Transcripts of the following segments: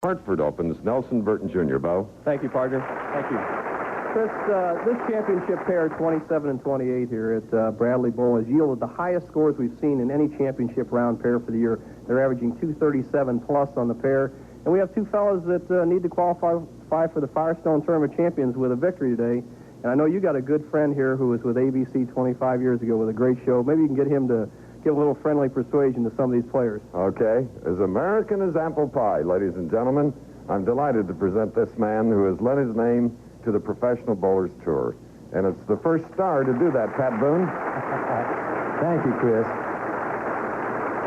Hartford Open's Nelson Burton Jr. Bo. Thank you, partner. Thank you. Chris, this championship pair, 27 and 28 here at Bradley Bowl, has yielded the highest scores we've seen in any championship round pair for the year. They're averaging 237 plus on the pair. And we have two fellas that need to qualify for the Firestone Tournament Champions with a victory today. And I know you got a good friend here who was with ABC 25 years ago with a great show. Maybe you can get him to give a little friendly persuasion to some of these players. Okay. As American as apple pie, ladies and gentlemen, I'm delighted to present this man who has lent his name to the Professional Bowlers Tour. And it's the first star to do that, Pat Boone. Thank you, Chris.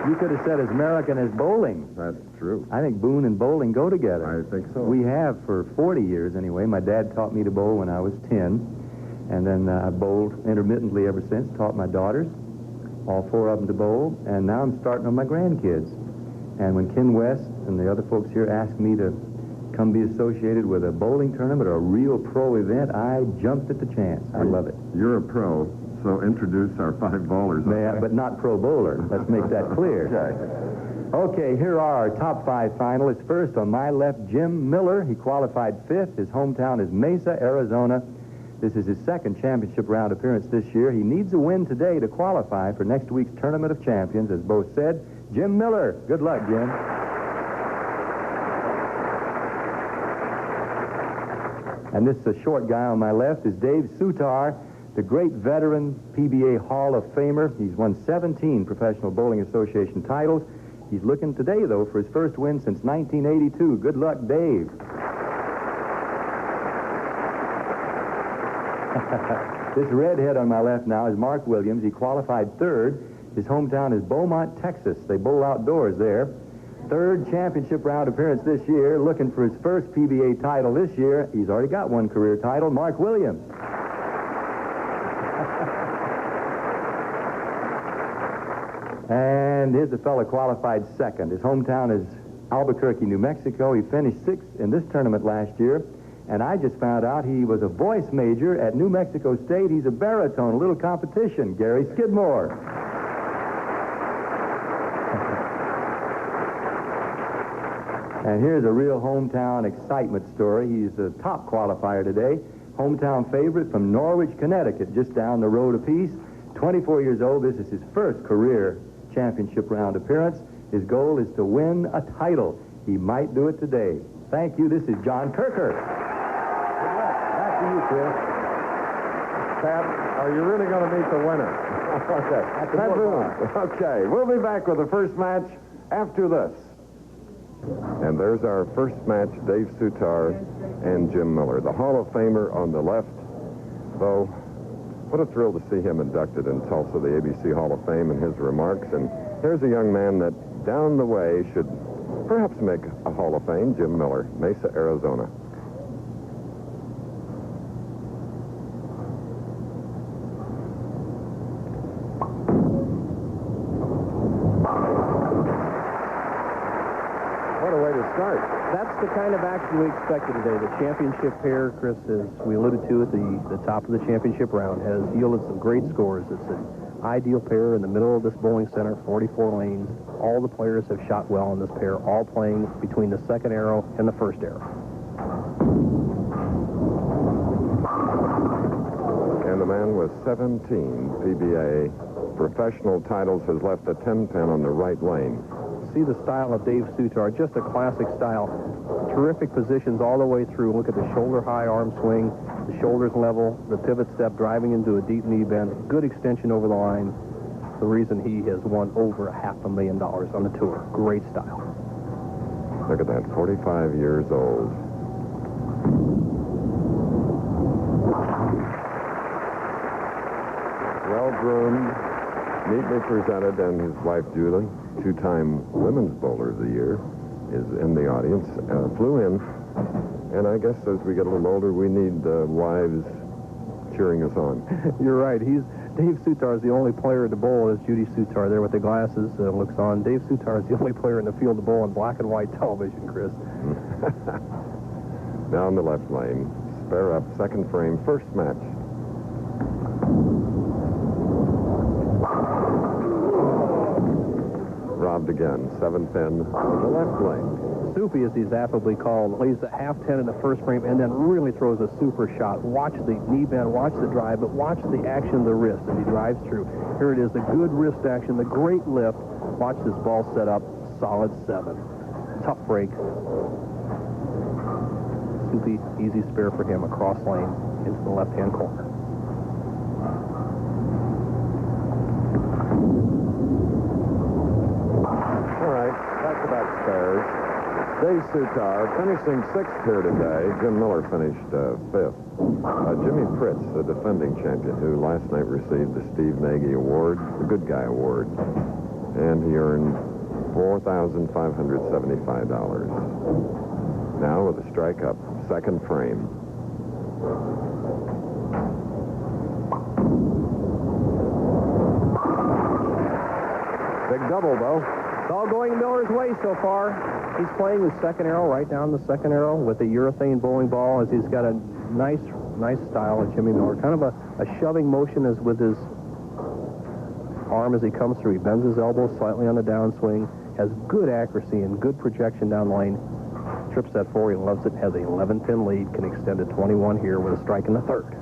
You could have said as American as bowling. That's true. I think Boone and bowling go together. I think so. We have for 40 years anyway. My dad taught me to bowl when I was 10. And then I bowled intermittently ever since, taught my daughters, all four of them to bowl. And now I'm starting on my grandkids. And when Ken West and the other folks here asked me to come be associated with a bowling tournament or a real pro event, I jumped at the chance. I love it. You're a pro, so introduce our five bowlers. Okay? But not pro bowler. Let's make that clear. Okay, here are our top five finalists. First, on my left, Jim Miller. He qualified fifth. His hometown is Mesa, Arizona. This is his second championship round appearance this year. He needs a win today to qualify for next week's Tournament of Champions. As both said, Jim Miller. Good luck, Jim. And this short guy on my left is Dave Soutar, the great veteran PBA Hall of Famer. He's won 17 Professional Bowling Association titles. He's looking today, though, for his first win since 1982. Good luck, Dave. This redhead on my left now is Mark Williams. He qualified third. His hometown is Beaumont, Texas. They bowl outdoors there. Third championship round appearance this year, looking for his first PBA title this year. He's already got one career title, Mark Williams. And here's a fellow qualified second. His hometown is Albuquerque, New Mexico. He finished sixth in this tournament last year. And I just found out he was a voice major at New Mexico State. He's a baritone, a little competition, Gary Skidmore. And here's a real hometown excitement story. He's a top qualifier today. Hometown favorite from Norwich, Connecticut, just down the road a piece. 24 years old. This is his first career championship round appearance. His goal is to win a title. He might do it today. Thank you. This is John Kirker. Good luck. Back to you, Chris. Pat, are you really going to meet the winner? Okay. Pat Boone. Okay, we'll be back with the first match after this. And there's our first match, Dave Soutar and Jim Miller. The Hall of Famer on the left. Though, what a thrill to see him inducted in Tulsa, the ABC Hall of Fame, and his remarks. And here's a young man that down the way should perhaps make a Hall of Fame, Jim Miller, Mesa, Arizona. Start. That's the kind of action we expected today. The championship pair, Chris, as we alluded to at the top of the championship round, has yielded some great scores. It's an ideal pair in the middle of this bowling center, 44 lanes. All the players have shot well in this pair, all playing between the second arrow and the first arrow. And the man with 17 PBA professional titles has left a 10-pin on the right lane. See the style of Dave Soutar, just a classic style. Terrific positions all the way through. Look at the shoulder-high arm swing, the shoulders level, the pivot step, driving into a deep knee bend. Good extension over the line. The reason he has won over $500,000 on the tour. Great style. Look at that, 45 years old. Well-groomed, neatly presented, and his wife, Julie, two-time Women's Bowler of the Year, is in the audience. Flew in, and I guess as we get a little older, we need wives cheering us on. You're right. Dave Soutar is the only player to bowl as Judy Soutar there with the glasses looks on. Dave Soutar is the only player in the field to bowl on black and white television, Chris. Down the left lane, spare up, second frame, first match. Robbed again, 7-pin on the left lane. Soupy, as he's affably called, lays the half-10 in the first frame and then really throws a super shot. Watch the knee bend, watch the drive, but watch the action of the wrist as he drives through. Here it is, the good wrist action, the great lift. Watch this ball set up, solid 7. Tough break. Soupy, easy spare for him across lane into the left-hand corner. All right, back-to-back spares. Dave Soutar finishing 6th here today. Jim Miller finished 5th. Jimmy Fritz, the defending champion, who last night received the Steve Nagy Award, the Good Guy Award, and he earned $4,575. Now with a strike up, 2nd frame. Big double, though. It's all going Miller's way so far. He's playing his 2nd arrow, right down the 2nd arrow with a urethane bowling ball, as he's got a nice style of Jimmy Miller. Kind of a shoving motion as with his arm as he comes through. He bends his elbow slightly on the downswing, has good accuracy and good projection down the lane. Trips that 4, he loves it, has an 11-pin lead, can extend to 21 here with a strike in the 3rd.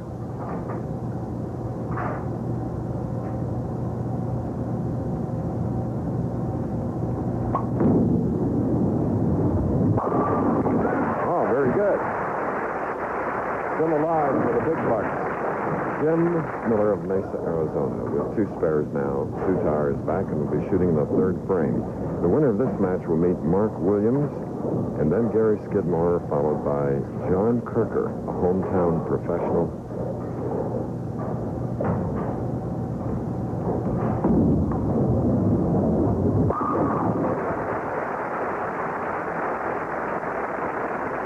Still alive for the big bucks. Jim Miller of Mesa, Arizona, with 2 spares now. Soutar is back and will be shooting the 3rd frame. The winner of this match will meet Mark Williams, and then Gary Skidmore, followed by John Kirker, a hometown professional.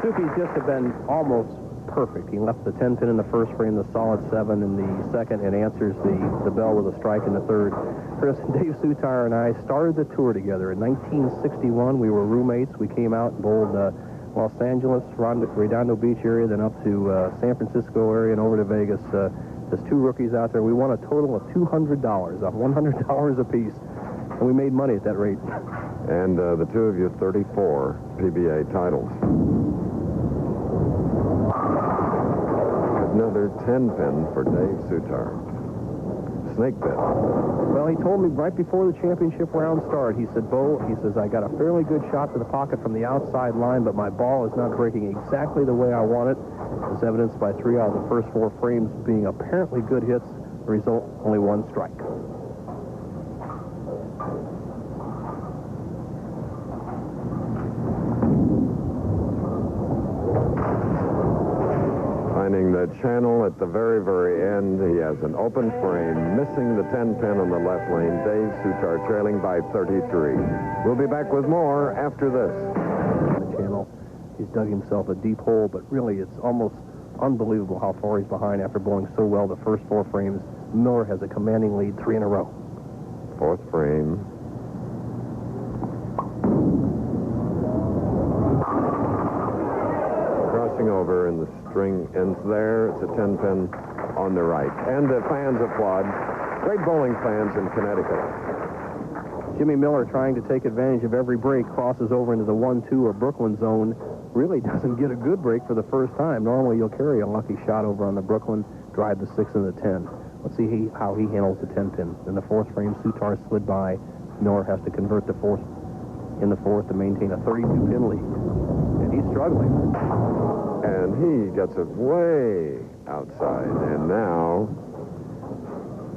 Soupy just have been almost perfect. He left the 10-pin in the first frame, the solid 7 in the 2nd, and answers the bell with a strike in the 3rd. Chris, Dave Soutar and I started the tour together. In 1961, we were roommates. We came out and bowled Los Angeles, Redondo Beach area, then up to San Francisco area and over to Vegas. There's 2 rookies out there. We won a total of $200, $100 apiece, and we made money at that rate. And the 2 of you, 34 PBA titles. Another 10-pin for Dave Soutar. Snake pin. Well, he told me right before the championship round started, he said, Bo, he says, I got a fairly good shot to the pocket from the outside line, but my ball is not breaking exactly the way I want it, as evidenced by 3 out of the first 4 frames being apparently good hits. The result, only 1 strike. Finding the channel at the very, very end. He has an open frame, missing the 10-pin on the left lane. Dave Soutar trailing by 33. We'll be back with more after this. The channel, he's dug himself a deep hole, but really it's almost unbelievable how far he's behind after bowling so well the first 4 frames. Miller has a commanding lead, 3 in a row. 4th frame. Crossing over, and the string ends there. It's a 10-pin on the right. And the fans applaud. Great bowling fans in Connecticut. Jimmy Miller, trying to take advantage of every break, crosses over into the 1-2 or Brooklyn zone. Really doesn't get a good break for the first time. Normally you'll carry a lucky shot over on the Brooklyn, drive the 6 and the 10. Let's see how he handles the 10-pin. In the 4th frame, Soutar slid by. Miller has to convert the 4th in the 4th to maintain a 32-pin lead. And he's struggling. And he gets it way outside. And now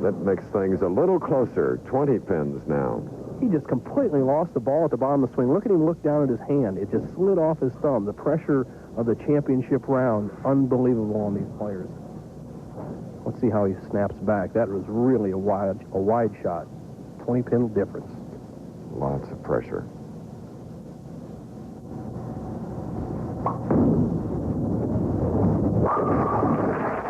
that makes things a little closer. 20 pins now. He just completely lost the ball at the bottom of the swing. Look at him look down at his hand. It just slid off his thumb. The pressure of the championship round, unbelievable on these players. Let's see how he snaps back. That was really a wide shot. 20-pin difference. Lots of pressure.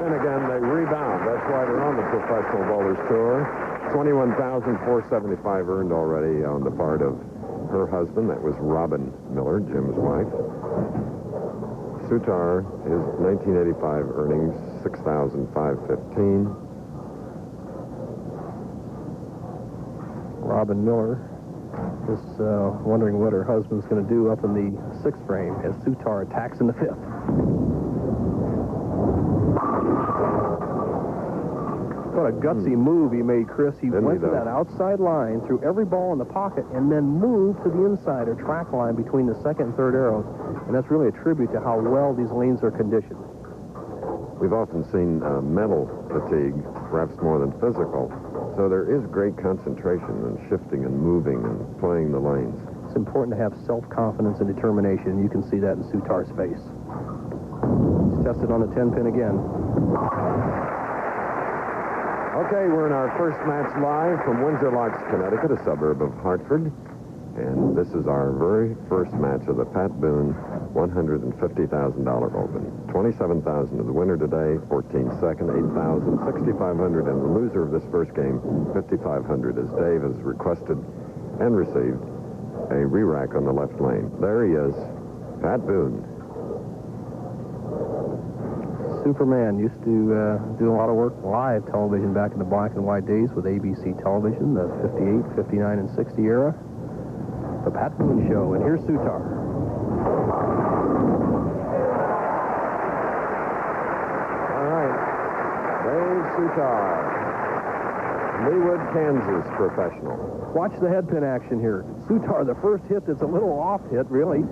And again, they rebound. That's why they're on the Professional Bowlers Tour. $21,475 earned already on the part of her husband. That was Robin Miller, Jim's wife. Soutar, his 1985 earnings, $6,515. Robin Miller Just wondering what her husband's going to do up in the 6th frame as Soutar attacks in the 5th. What a gutsy move he made, Chris. He went to that outside line, threw every ball in the pocket, and then moved to the inside or track line between the 2nd and 3rd arrows. And that's really a tribute to how well these lanes are conditioned. We've often seen mental fatigue, perhaps more than physical. So there is great concentration and shifting and moving and playing the lanes. It's important to have self-confidence and determination, and you can see that in Soutar's face. He's tested on the 10-pin again. Okay, we're in our first match live from Windsor, Connecticut, a suburb of Hartford. And this is our very first match of the Pat Boone $150,000 Open. $27,000 to the winner today, 14 second, $8,000, $6,500, and the loser of this first game, $5,500, as Dave has requested and received a re-rack on the left lane. There he is, Pat Boone. Superman used to do a lot of work live television back in the black and white days with ABC television, the 58, 59, and 60 era. The Pat Boone Show, and here's Soutar. All right, Dave Soutar, Leawood, Kansas professional. Watch the headpin action here. Soutar, the first hit that's a little off hit, really.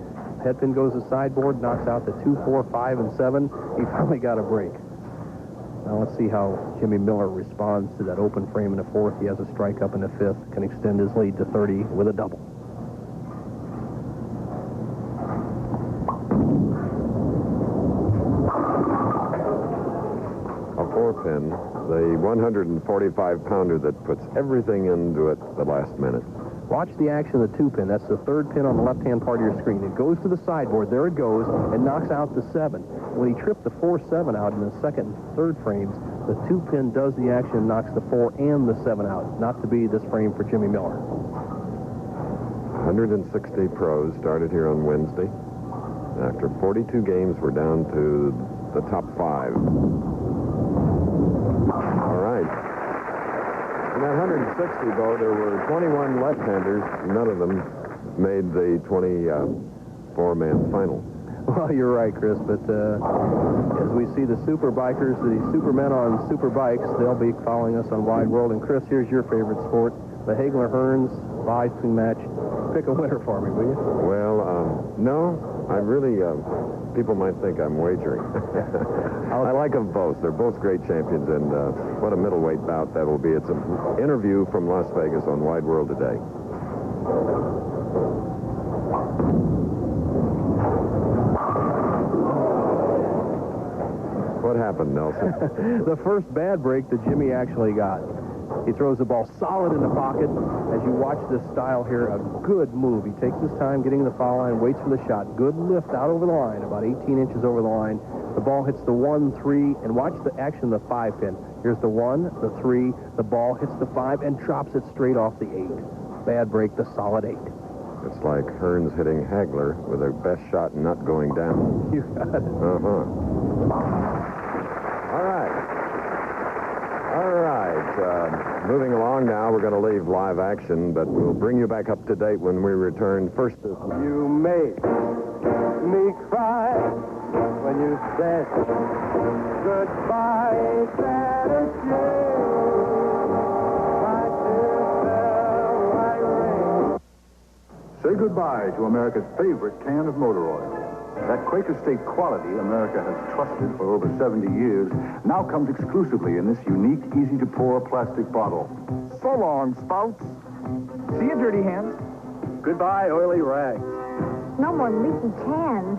Headpin goes to sideboard, knocks out the 2, 4, 5, and 7. He finally got a break. Now let's see how Jimmy Miller responds to that open frame in the 4th. He has a strike up in the 5th, can extend his lead to 30 with a double. A 4-pin, the 145-pounder that puts everything into it the last minute. Watch the action of the 2-pin. That's the 3rd pin on the left-hand part of your screen. It goes to the sideboard. There it goes, and knocks out the 7. When he tripped the 4-7 out in the 2nd and 3rd frames, the 2-pin does the action and knocks the 4 and the 7 out. Not to be this frame for Jimmy Miller. 160 pros started here on Wednesday. After 42 games, we're down to the top 5. All right. In that 160, though, there were 21 left-handers. None of them made the 24-man final. Well, you're right, Chris, but as we see the super bikers, the supermen on super bikes, they'll be following us on Wide World. And Chris, here's your favorite sport, the Hagler-Hearns live-stream match. Pick a winner for me, will you? Well, no. I really, people might think I'm wagering. I like them both. They're both great champions, and what a middleweight bout that will be. It's an interview from Las Vegas on Wide World today. What happened, Nelson? The first bad break that Jimmy actually got. He throws the ball solid in the pocket. As you watch this style here, a good move. He takes his time getting the foul line, waits for the shot. Good lift out over the line, about 18 inches over the line. The ball hits the 1, 3, and watch the action of the 5-pin. Here's the 1, the 3, the ball hits the 5 and drops it straight off the 8. Bad break, the solid 8. It's like Hearns hitting Hagler with their best shot not going down. You got it. All right. Moving along now, we're going to leave live action, but we'll bring you back up to date when we return. First, you make me cry when you said goodbye, Say goodbye to America's favorite can of motor oil. That Quaker State quality America has trusted for over 70 years now comes exclusively in this unique, easy-to-pour plastic bottle. So long, spouts. See you, dirty hands. Goodbye, oily rags. No more leaky cans.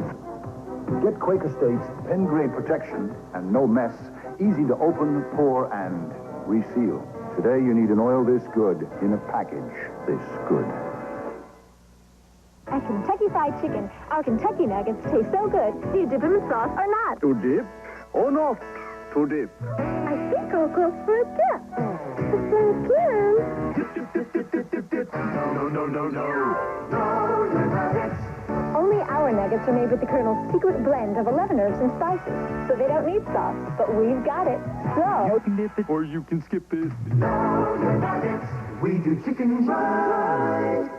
Get Quaker State's pen-grade protection and no mess, easy to open, pour, and reseal. Today, you need an oil this good in a package this good. At Kentucky Fried Chicken, our Kentucky nuggets taste so good. Do you dip them in sauce or not? To dip or not to dip? I think I'll go for a dip. Thank you. No. your nuggets. Only our nuggets are made with the Colonel's secret blend of 11 herbs and spices, so they don't need sauce, but we've got it. So... You can dip it, or you can skip it. Know your nuggets. We do chicken right.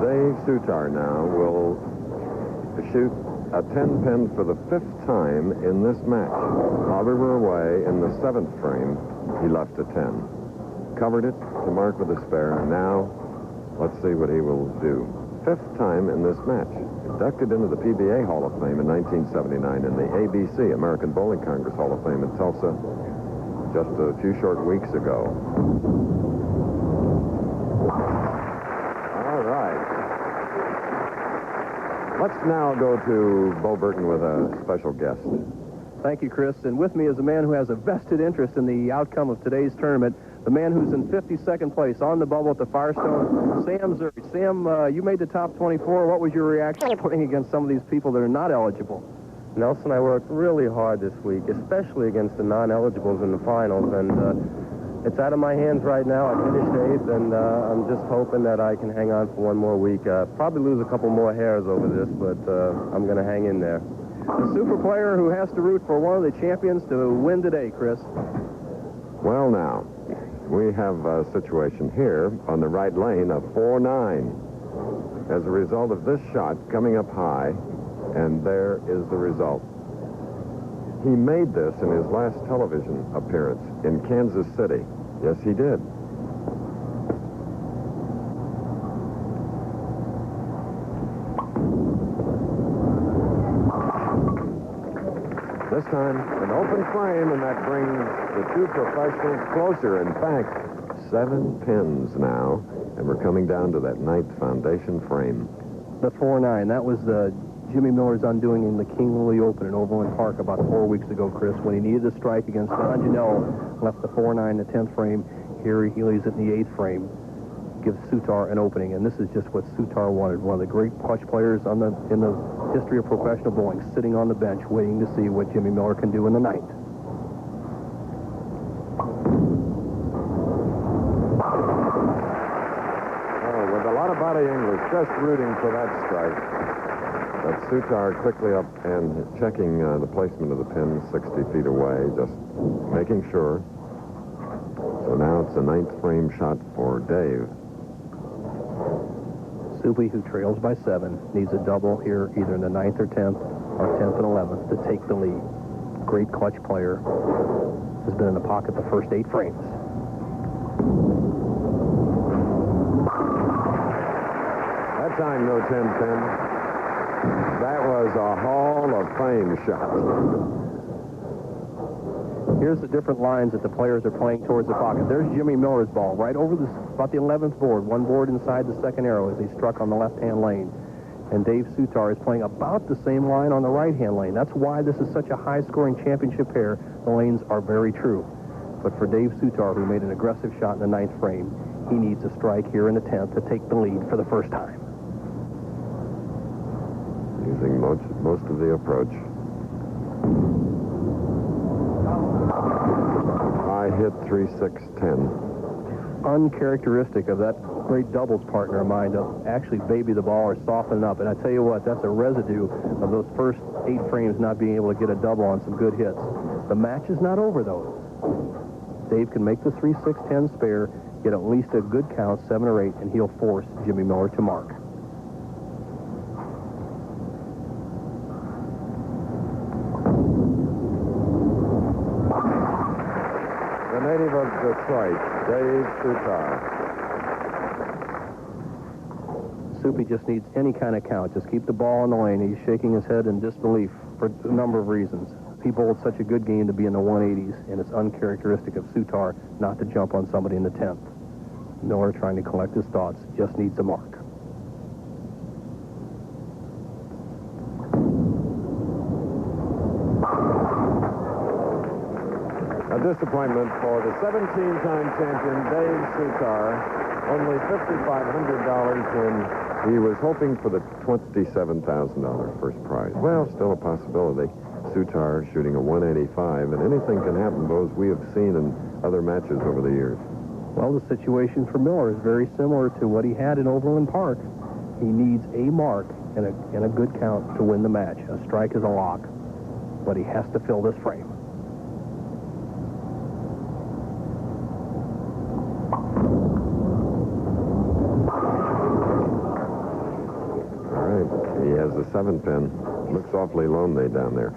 Dave Soutar now will shoot a 10-pin for the 5th time in this match. While we were away in the 7th frame, he left a 10. Covered it to mark with a spare. Now, let's see what he will do. 5th time in this match. Inducted into the PBA Hall of Fame in 1979 and the ABC, American Bowling Congress Hall of Fame in Tulsa just a few short weeks ago. All right. Let's now go to Bo Burton with a special guest. Thank you, Chris. And with me is a man who has a vested interest in the outcome of today's tournament, the man who's in 52nd place on the bubble at the Firestone, Sam Zuri. Sam, you made the top 24. What was your reaction playing against some of these people that are not eligible? Nelson, I worked really hard this week, especially against the non-eligibles in the finals, and it's out of my hands right now. I finished 8th, and I'm just hoping that I can hang on for one more week. Probably lose a couple more hairs over this, but I'm going to hang in there. The super player who has to root for one of the champions to win today, Chris. Well, now, we have a situation here on the right lane of 4-9. As a result of this shot coming up high, and there is the result. He made this in his last television appearance in Kansas City. Yes, he did. This time, an open frame, and that brings the two professionals closer. In fact, 7 pins now, and we're coming down to that 9th foundation frame. The 4-9, that was the Jimmy Miller's undoing in the King Louis Open in Overland Park about 4 weeks ago, Chris, when he needed a strike against Don Janelle, left the 4-9 in the 10th frame. Here he leaves it in the 8th frame, gives Soutar an opening, and this is just what Soutar wanted. One of the great clutch players in the history of professional bowling, sitting on the bench waiting to see what Jimmy Miller can do in the 9th. Oh, with a lot of body English, just rooting for that strike. But Soutar quickly up and checking the placement of the pin 60 feet away, just making sure. So now it's a 9th frame shot for Dave. Soupy, who trails by 7, needs a double here, either in the 9th or 10th, or 10th and 11th, to take the lead. Great clutch player. Has been in the pocket the first 8 frames. That time, no 10-10. That was a Hall of Fame shot. Here's the different lines that the players are playing towards the pocket. There's Jimmy Miller's ball, right over about the 11th board, one board inside the second arrow as he struck on the left-hand lane. And Dave Soutar is playing about the same line on the right-hand lane. That's why this is such a high-scoring championship pair. The lanes are very true. But for Dave Soutar, who made an aggressive shot in the 9th frame, he needs a strike here in the 10th to take the lead for the first time. Using most of the approach. I hit 3-6-10. Uncharacteristic of that great doubles partner of mine to actually baby the ball or soften up. And I tell you what, that's a residue of those first 8 frames not being able to get a double on some good hits. The match is not over, though. Dave can make the 3-6-10 spare, get at least a good count, 7 or 8, and he'll force Jimmy Miller to mark. Native of Detroit, Dave Soutar. Soupy just needs any kind of count. Just keep the ball in the lane. He's shaking his head in disbelief for a number of reasons. He bowled such a good game to be in the 180s, and it's uncharacteristic of Soutar not to jump on somebody in the 10th. Miller, trying to collect his thoughts, just needs a mark. A disappointment for the 17-time champion, Dave Soutar. Only $5,500 when he was hoping for the $27,000 first prize. Well, still a possibility. Soutar shooting a 185, and anything can happen, those we have seen in other matches over the years. Well, the situation for Miller is very similar to what he had in Overland Park. He needs a mark and a good count to win the match. A strike is a lock, but he has to fill this frame. right. He has the 7-pin. Looks awfully lonely down there.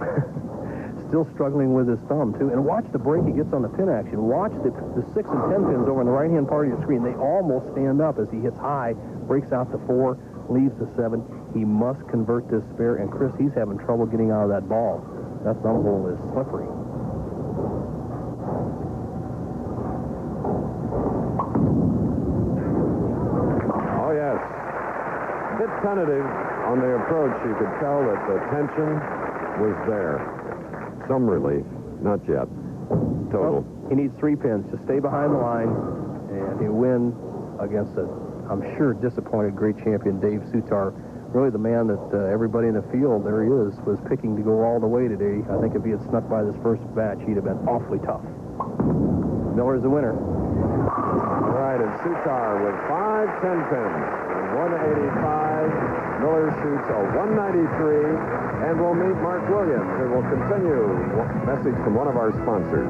Still struggling with his thumb, too. And watch the break he gets on the pin action. Watch the 6 and 10 pins over on the right-hand part of your screen. They almost stand up as he hits high, breaks out the 4, leaves the 7. He must convert this spare. And, Chris, he's having trouble getting out of that ball. That thumb hole is slippery. Oh, yes. A bit tentative on the approach. You could tell that the tension was there. Some relief. Not yet. Total. Well, he needs 3 pins to stay behind the line, and he'll win against I'm sure, disappointed great champion Dave Soutar. Really the man that everybody in the field, there he is, was picking to go all the way today. I think if he had snuck by this first match, he'd have been awfully tough. Miller's the winner. All right, and Soutar with 5 10-pins. 185. Miller shoots a 193. And we'll meet Mark Williams, who will continue. Message from one of our sponsors.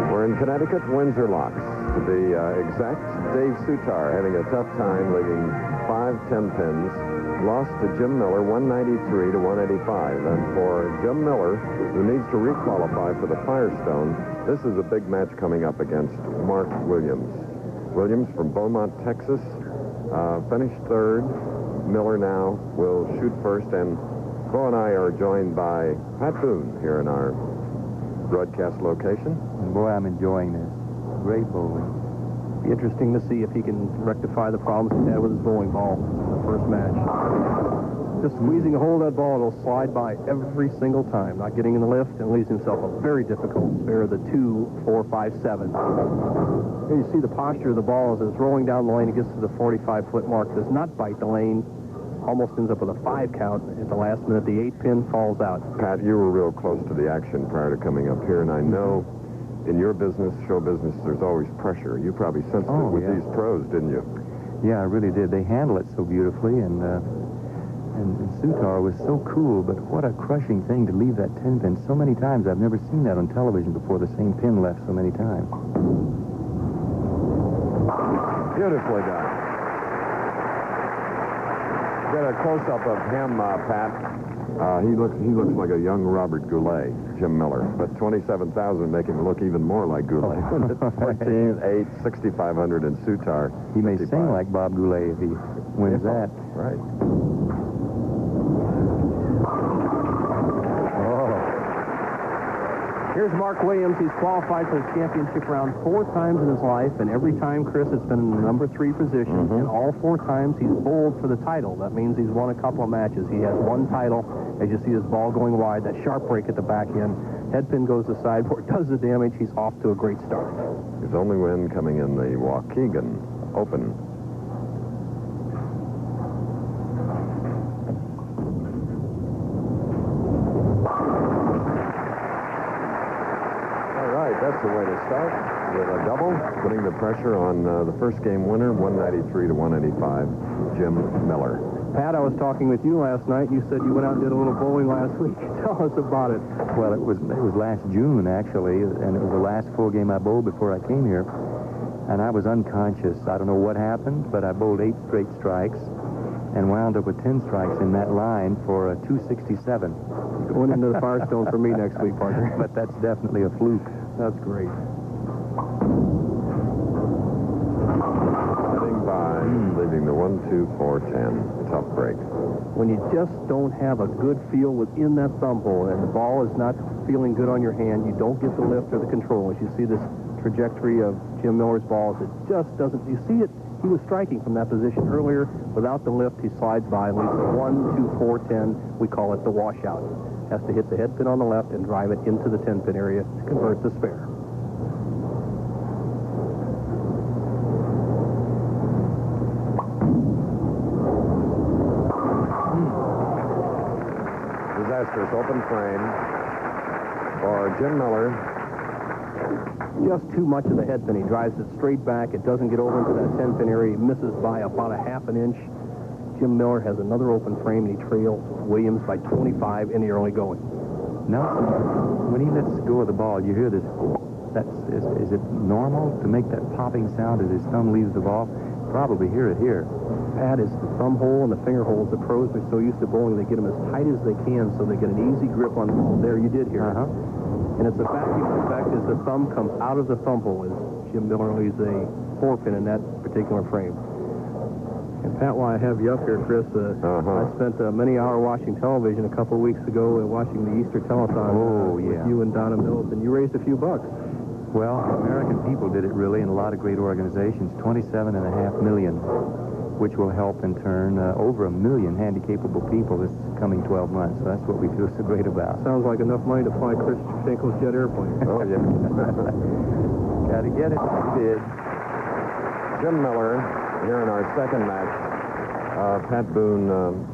We're in Connecticut, Windsor Locks. To be exact, Dave Soutar having a tough time leaving 5 10-pins. Lost to Jim Miller, 193 to 185. And for Jim Miller, who needs to requalify for the Firestone, this is a big match coming up against Mark Williams. Williams from Beaumont, Texas, finished 3rd. Miller now will shoot first, and Bo and I are joined by Pat Boone here in our broadcast location. And boy, I'm enjoying this. Great bowling. Be interesting to see if he can rectify the problems he had with his bowling ball in the first match. Just squeezing a hold of that ball, it'll slide by every single time. Not getting in the lift, and leaves himself a very difficult spare of the 2, 4, 5, 7. Here you see the posture of the ball as it's rolling down the lane. It gets to the 45-foot mark, does not bite the lane, almost ends up with a 5 count. At the last minute, the 8-pin falls out. Pat, you were real close to the action prior to coming up here, and I know in your business, show business, there's always pressure. You probably sensed it with these pros, didn't you? Yeah, I really did. They handle it so beautifully, and Soutar was so cool, but what a crushing thing to leave that 10-pin so many times. I've never seen that on television before, the same pin left so many times. Beautifully done. Get a close-up of him, Pat. He looks like a young Robert Goulet, Jim Miller. But 27,000 make him look even more like Goulet. 14, 8, 6,500 in Soutar. He may sing like Bob Goulet if he wins that. Right. Here's Mark Williams. He's qualified for the championship round 4 times in his life, and every time, Chris, it's been in the number 3 position, and all 4 times he's bowled for the title. That means he's won a couple of matches. He has 1 title. As you see his ball going wide, that sharp break at the back end. Headpin goes to sideboard, does the damage. He's off to a great start. His only win coming in the Waukegan Open. That's the way to start, with a double, putting the pressure on the first game winner, 193 to 185, Jim Miller. Pat, I was talking with you last night. You said you went out and did a little bowling last week. Tell us about it. Well, it was last June, actually, and it was the last full game I bowled before I came here. And I was unconscious. I don't know what happened, but I bowled 8 straight strikes and wound up with 10 strikes in that line for a 267. Going into the Firestone for me next week, partner. But that's definitely a fluke. That's great. Heading by, leaving the 1, 2, 4, 10. Tough break. When you just don't have a good feel within that thumb hole and the ball is not feeling good on your hand, you don't get the lift or the control. As you see this trajectory of Jim Miller's balls, it just doesn't. You see it. He was striking from that position earlier. Without the lift, he slides by, leaves it 1, 2, 4, 10. We call it the washout. Has to hit the head pin on the left and drive it into the 10-pin area to convert the spare. Disastrous open frame for Jim Miller. Just too much of the head pin. He drives it straight back. It doesn't get over into that 10-pin area. He misses by about a half an inch. Jim Miller has another open frame, and he trails Williams by 25 in the early going. Now, when he lets go of the ball, you hear this. Is it normal to make that popping sound as his thumb leaves the ball? probably hear it here. Pat, is the thumb hole and the finger holes. The pros are so used to bowling, they get them as tight as they can so they get an easy grip on the ball. There, you did hear it. And it's a vacuum effect as the thumb comes out of the thumb hole. As Jim Miller leaves a 4-pin in that particular frame. And Pat, while I have you up here, Chris, I spent many hours watching television a couple of weeks ago watching the Easter Telethon with you and Donna Mills, and you raised a few bucks. Well, American people did it really, and a lot of great organizations, $27.5 million, which will help in turn over 1 million handicapable people this coming 12 months. So that's what we feel so great about. Sounds like enough money to fly Chris Schenkel's jet airplane. Oh, yeah. Got to get it. Did. Jim Miller, here in our second match. Pat Boone,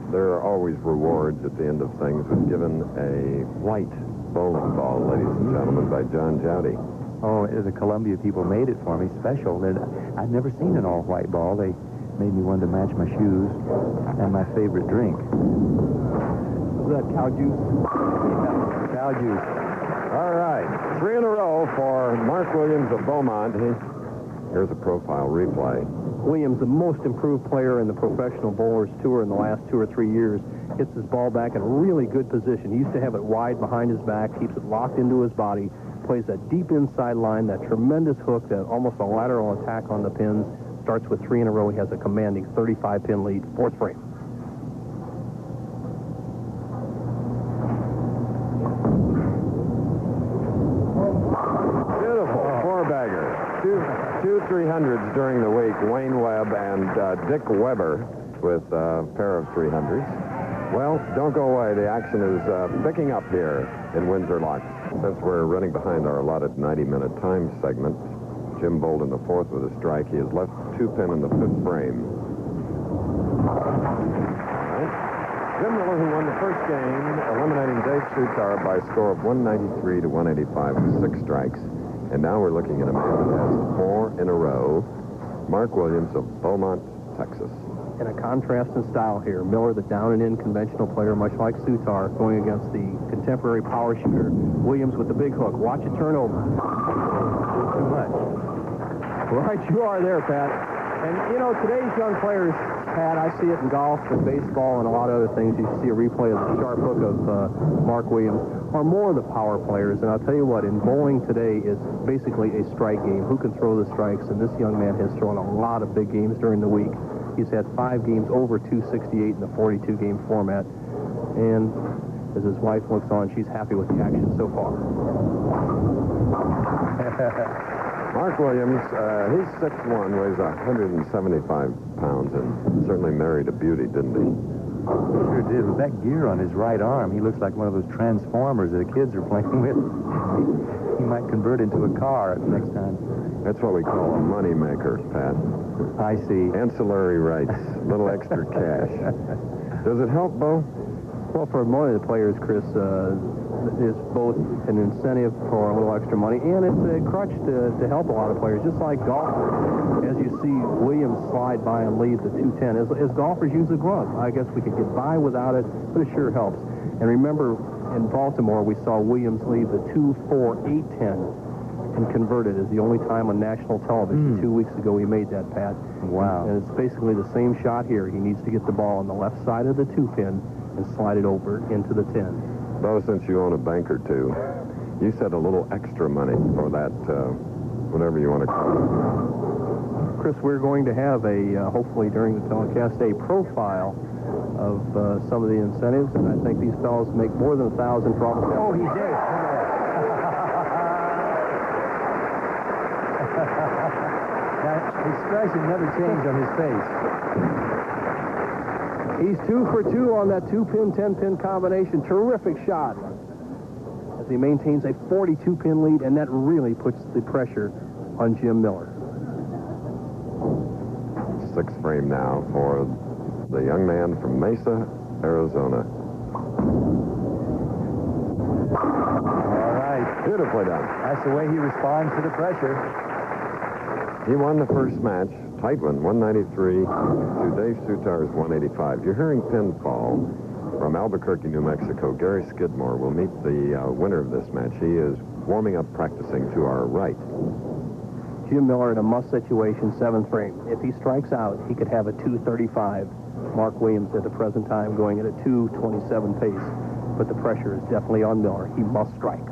there are always rewards at the end of things. Was given a white bowling ball, ladies and gentlemen, by John Jowdy. Oh, the Columbia people made it for me special. I'd never seen an all-white ball. They made me one to match my shoes and my favorite drink. Was that cow juice? Yeah, cow juice. All right, 3 in a row for Mark Williams of Beaumont. Here's a profile replay. Williams, the most improved player in the Professional Bowlers Tour in the last 2 or 3 years, hits his ball back in a really good position. He used to have it wide behind his back, keeps it locked into his body, plays that deep inside line, that tremendous hook, that almost a lateral attack on the pins. Starts with 3 in a row. He has a commanding 35-pin lead, 4th frame. Beautiful, 4-bagger. Two 300s during the week. Wayne Webb and Dick Weber with a pair of 300s. Well, don't go away. The action is picking up here in Windsor Loch. Since we're running behind our allotted 90-minute time segment, Jim bowled in the 4th with a strike. He has left 2-pin in the 5th frame. Right. Jim Miller, who won the first game, eliminating Dave Soutar by a score of 193 to 185 with 6 strikes. And now we're looking at a man who has 4 in a row, Mark Williams of Beaumont, Texas. And a contrast in style here. Miller, the down-and-in conventional player, much like Soutar, going against the contemporary power shooter. Williams with the big hook. Watch it turn over. Too much. Right you are there, Pat. And, you know, today's young players, Pat, I see it in golf and baseball and a lot of other things. You see a replay of the sharp hook of Mark Williams, are more of the power players. And I'll tell you what, in bowling today is basically a strike game. Who can throw the strikes? And this young man has thrown a lot of big games during the week. He's had 5 games over 268 in the 42-game format. And as his wife looks on, she's happy with the action so far. Mark Williams, he's 6'1", weighs 175 pounds, and certainly married a beauty, didn't he? Sure did. With that gear on his right arm, he looks like one of those transformers that the kids are playing with. He might convert into a car next time. That's what we call a money maker, Pat. I see. Ancillary rights, little extra cash. Does it help, Bo? Well, for one of the players, Chris, is both an incentive for a little extra money, and it's a crutch to help a lot of players, just like golfers. As you see Williams slide by and leave the 210. As golfers use a glove, I guess we could get by without it, but it sure helps. And remember, in Baltimore, we saw Williams leave the 2-4-8-10 and convert it as the only time on national television. 2 weeks ago, he made that, Pat. Wow. And it's basically the same shot here. He needs to get the ball on the left side of the 2-pin and slide it over into the 10. Though, since you own a bank or two, you said a little extra money for that, whatever you want to call it. Chris, we're going to have hopefully during the telecast, a profile of some of the incentives, and I think these fellows make more than 1,000 for all the... Oh, he's there. That expression never changed on his face. He's 2 for 2 on that 2-pin, 10-pin combination. Terrific shot as he maintains a 42-pin lead, and that really puts the pressure on Jim Miller. 6th frame now for the young man from Mesa, Arizona. All right. Beautifully done. That's the way he responds to the pressure. He won the first match, tight one, 193 to Dave Soutar's 185. You're hearing pinfall from Albuquerque, New Mexico. Gary Skidmore will meet the winner of this match. He is warming up, practicing to our right. Jim Miller in a must situation, 7th frame. If he strikes out, he could have a 235. Mark Williams at the present time going at a 227 pace. But the pressure is definitely on Miller. He must strike.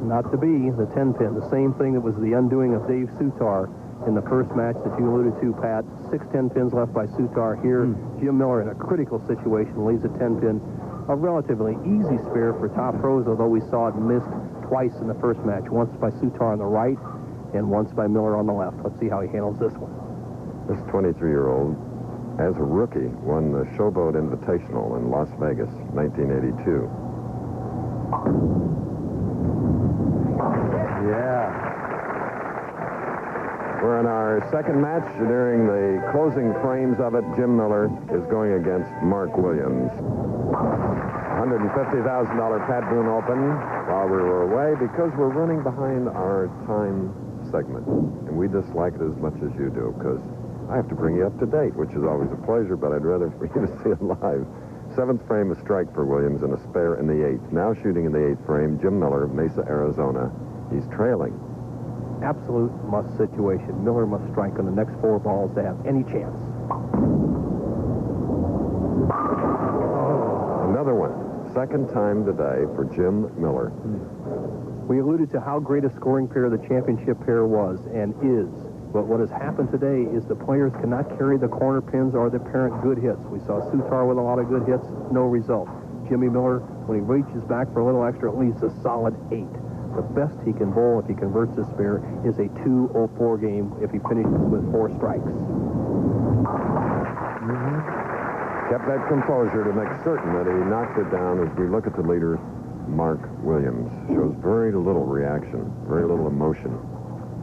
Not to be the 10-pin. The same thing that was the undoing of Dave Soutar in the first match that you alluded to, Pat. 6 10-pins left by Soutar here. Jim Miller in a critical situation leaves a 10-pin. A relatively easy spare for top pros, although we saw it missed twice in the first match. Once by Soutar on the right and once by Miller on the left. Let's see how he handles this one. This 23-year-old, as a rookie, won the Showboat Invitational in Las Vegas, 1982. Yeah. We're in our second match. During the closing frames of it, Jim Miller is going against Mark Williams. $150,000 Pat Boone Open while we were away because we're running behind our time segment. And we dislike it as much as you do because I have to bring you up to date, which is always a pleasure, but I'd rather for you to see it live. 7th frame, a strike for Williams and a spare in the 8th. Now shooting in the 8th frame, Jim Miller, Mesa, Arizona. He's trailing. Absolute must situation. Miller must strike on the next 4 balls to have any chance. Another one. Second time today for Jim Miller. We alluded to how great a scoring pair the championship pair was and is. But what has happened today is the players cannot carry the corner pins or the apparent good hits. We saw Soutar with a lot of good hits, no result. Jimmy Miller, when he reaches back for a little extra, at least a solid 8. The best he can bowl if he converts this spare is a 2-0-4 game if he finishes with 4 strikes. Kept that composure to make certain that he knocked it down. As we look at the leader, Mark Williams shows very little reaction, very little emotion.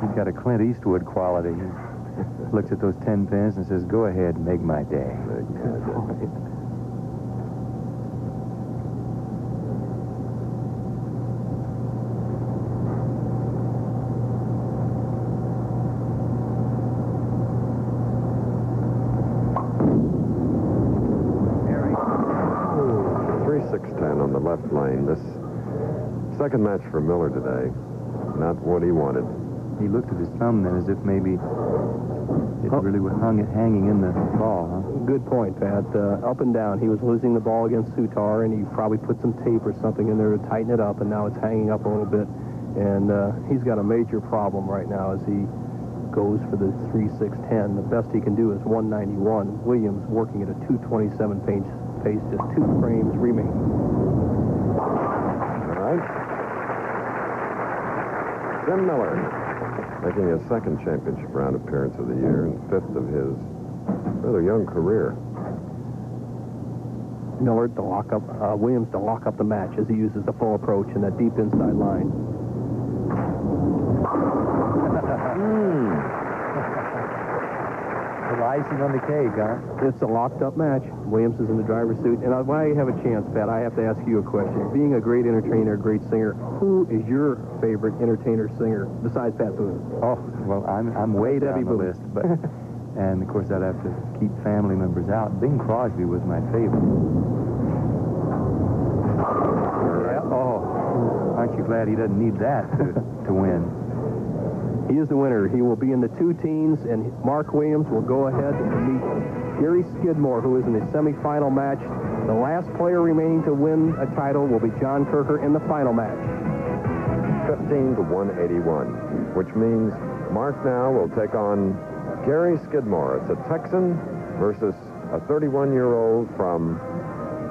He's got a Clint Eastwood quality. He looks at those 10 pins and says, go ahead, make my day. On the left lane. This second match for Miller today, not what he wanted. He looked at his thumb then as if maybe it really was hanging in the ball, huh? Good point, Pat. Up and down. He was losing the ball against Soutar, and he probably put some tape or something in there to tighten it up, and now it's hanging up a little bit. And he's got a major problem right now as he goes for the 3-6-10. The best he can do is 191. Williams working at a 227 pace, just 2 frames remaining. All right. Jim Miller making his second championship round appearance of the year and 5th of his rather young career. Miller to lock up, Williams to lock up the match as he uses the full approach in that deep inside line. Icing on the cake, huh? It's a locked-up match. Williams is in the driver's seat. And when I have a chance, Pat, I have to ask you a question. Being a great entertainer, a great singer, who is your favorite entertainer-singer besides Pat Boone? Oh, well, I'm way down the list. But, and, of course, I'd have to keep family members out. Bing Crosby was my favorite. Yeah. Oh, aren't you glad he doesn't need that to win? He is the winner. He will be in the 2 teams, and Mark Williams will go ahead and meet Gary Skidmore, who is in the semifinal match. The last player remaining to win a title will be John Kirker in the final match. 15-181, which means Mark now will take on Gary Skidmore. It's a Texan versus a 31-year-old from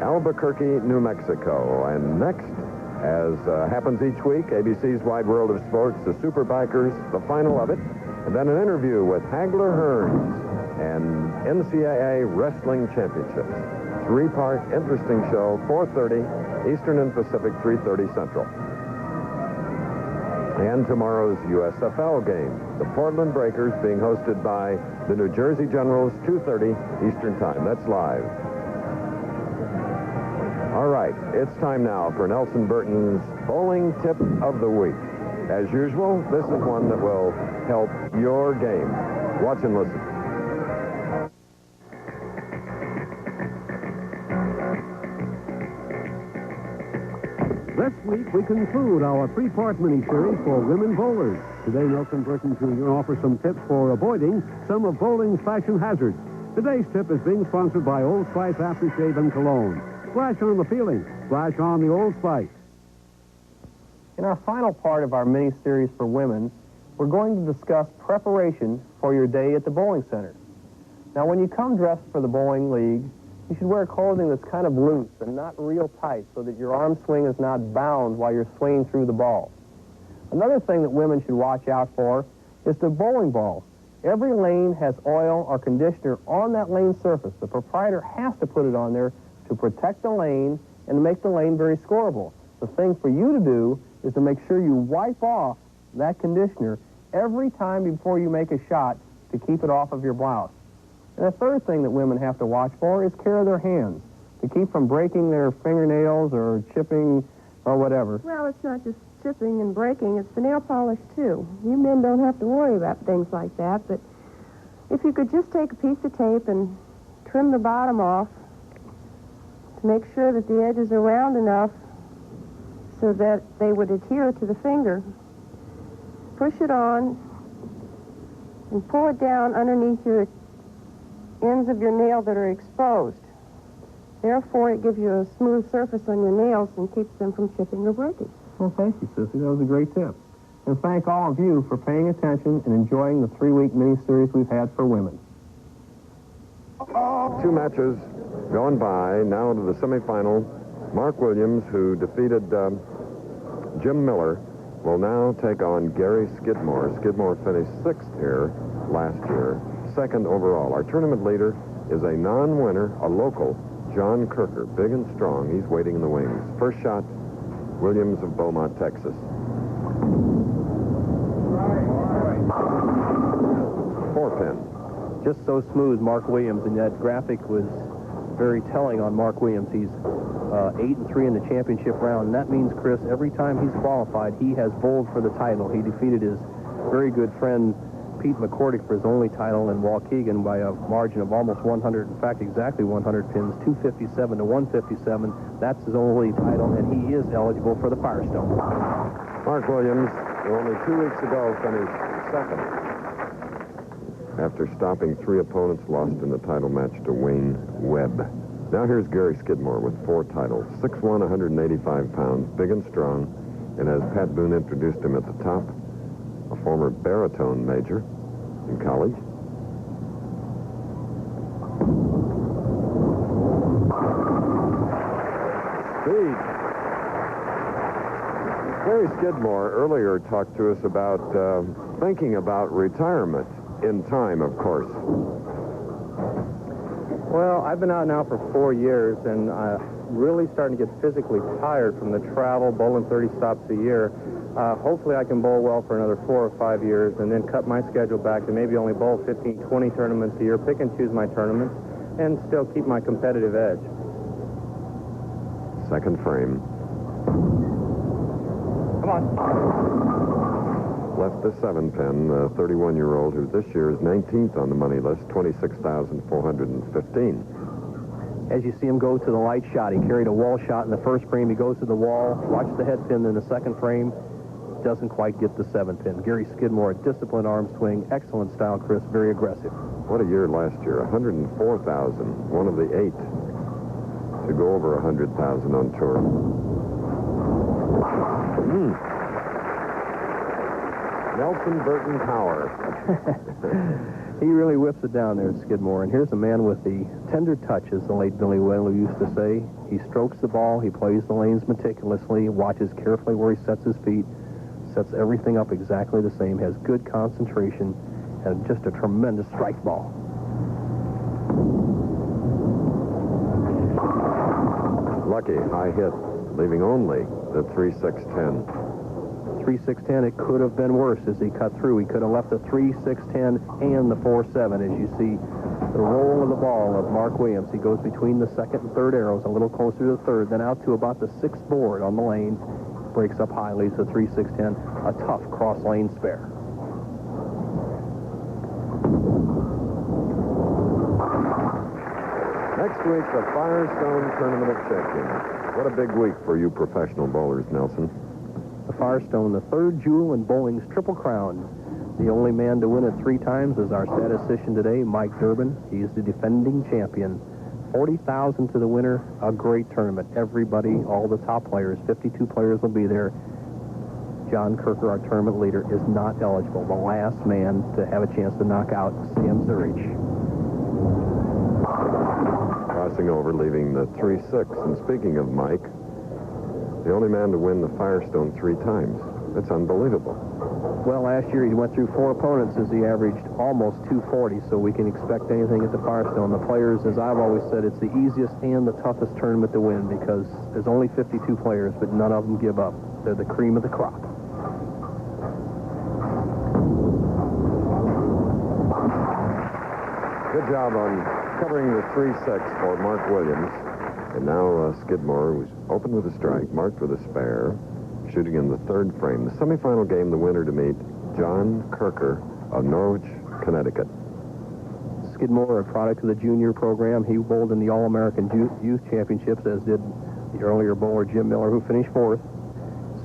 Albuquerque, New Mexico. And next, as happens each week, ABC's Wide World of Sports, the Superbikers, the final of it, and then an interview with Hagler Hearns and NCAA Wrestling Championships. 3-part interesting show, 4:30 Eastern and Pacific, 3:30 Central. And tomorrow's USFL game, the Portland Breakers being hosted by the New Jersey Generals, 2:30 Eastern Time. That's live. All right, it's time now for Nelson Burton's Bowling Tip of the Week. As usual, this is one that will help your game. Watch and listen. This week, we conclude our three-part mini-series for women bowlers. Today, Nelson Burton Jr. offers some tips for avoiding some of bowling's fashion hazards. Today's tip is being sponsored by Old Spice Aftershave and Cologne. Splash on the feeling. Splash on the Old Spice. In our final part of our mini-series for women, we're going to discuss preparation for your day at the bowling center. Now, when you come dressed for the bowling league, you should wear clothing that's kind of loose and not real tight so that your arm swing is not bound while you're swinging through the ball. Another thing that women should watch out for is the bowling ball. Every lane has oil or conditioner on that lane surface. The proprietor has to put it on there to protect the lane and to make the lane very scoreable. The thing for you to do is to make sure you wipe off that conditioner every time before you make a shot to keep it off of your blouse. And the third thing that women have to watch for is care of their hands, to keep from breaking their fingernails or chipping or whatever. Well, it's not just chipping and breaking, it's the nail polish, too. You men don't have to worry about things like that, but if you could just take a piece of tape and trim the bottom off to make sure that the edges are round enough so that they would adhere to the finger, push it on and pull it down underneath your ends of your nail that are exposed. Therefore, it gives you a smooth surface on your nails and keeps them from chipping or breaking. Well, thank you, Sissy. That was a great tip. And thank all of you for paying attention and enjoying the 3-week mini-series we've had for women. 2 matches going by. Now to the semifinal. Mark Williams, who defeated Jim Miller, will now take on Gary Skidmore. Skidmore finished 6th here last year, 2nd overall. Our tournament leader is a non-winner, a local, John Kirker, big and strong. He's waiting in the wings. First shot, Williams of Beaumont, Texas. 4-pin. Just so smooth, Mark Williams, and that graphic was very telling on Mark Williams. He's 8-3 in the championship round, and that means, Chris, every time he's qualified, he has bowled for the title. He defeated his very good friend Pete McCordick for his only title in Waukegan by a margin of almost 100, in fact, exactly 100 pins, 257 to 157. That's his only title, and he is eligible for the Firestone. Mark Williams, who only 2 weeks ago finished 2nd. After stopping 3 opponents, lost in the title match to Wayne Webb. Now here's Gary Skidmore with 4 titles. 6'1", 185 pounds, big and strong, and as Pat Boone introduced him at the top, a former baritone major in college. Speed. Gary Skidmore earlier talked to us about thinking about retirement in time, of course. Well, I've been out now for 4 years, and I'm really starting to get physically tired from the travel, bowling 30 stops a year. Hopefully I can bowl well for another 4 or 5 years and then cut my schedule back to maybe only bowl 15, 20 tournaments a year, pick and choose my tournaments, and still keep my competitive edge. Second frame. Come on. Left the 7-pin, 31-year-old who this year is 19th on the money list, 26,415. As you see him go to the light shot, he carried a wall shot in the first frame. He goes to the wall, watch the head pin in the second frame. Doesn't quite get the 7-pin. Gary Skidmore, disciplined arm swing, excellent style, Chris, very aggressive. What a year last year, 104,000, one of the 8 to go over 100,000 on tour. Nelson Burton Power. He really whips it down there, Skidmore. And here's a man with the tender touch, as the late Billy Whalen used to say. He strokes the ball, he plays the lanes meticulously, watches carefully where he sets his feet, sets everything up exactly the same, has good concentration, and just a tremendous strike ball. Lucky, high hit, leaving only the 3-6-10. 3-6-10, it could have been worse as he cut through. He could have left the 3-6-10 and the 4-7. As you see the roll of the ball of Mark Williams, he goes between the second and third arrows, a little closer to the third, then out to about the 6th board on the lane, breaks up high, leaves the 3-6-10, a tough cross lane spare. Next week, the Firestone Tournament of Champions. What a big week for you professional bowlers, Nelson. The Firestone, the third jewel in bowling's Triple Crown. The only man to win it 3 times is our statistician today, Mike Durbin. He's the defending champion. $40,000 to the winner. A great tournament. Everybody, all the top players, 52 players will be there. John Kirker, our tournament leader, is not eligible. The last man to have a chance to knock out Sam Zurich. Crossing over, leaving the 3-6. And speaking of Mike, the only man to win the Firestone 3 times. That's unbelievable. Well, last year he went through 4 opponents as he averaged almost 240, so we can expect anything at the Firestone. The players, as I've always said, it's the easiest and the toughest tournament to win because there's only 52 players, but none of them give up. They're the cream of the crop. Good job on covering the 3-6 for Mark Williams. And now Skidmore was open with a strike, marked with a spare, shooting in the 3rd frame. The semifinal game, the winner to meet John Kirker of Norwich, Connecticut. Skidmore, a product of the junior program. He bowled in the All-American Youth Championships, as did the earlier bowler Jim Miller, who finished 4th.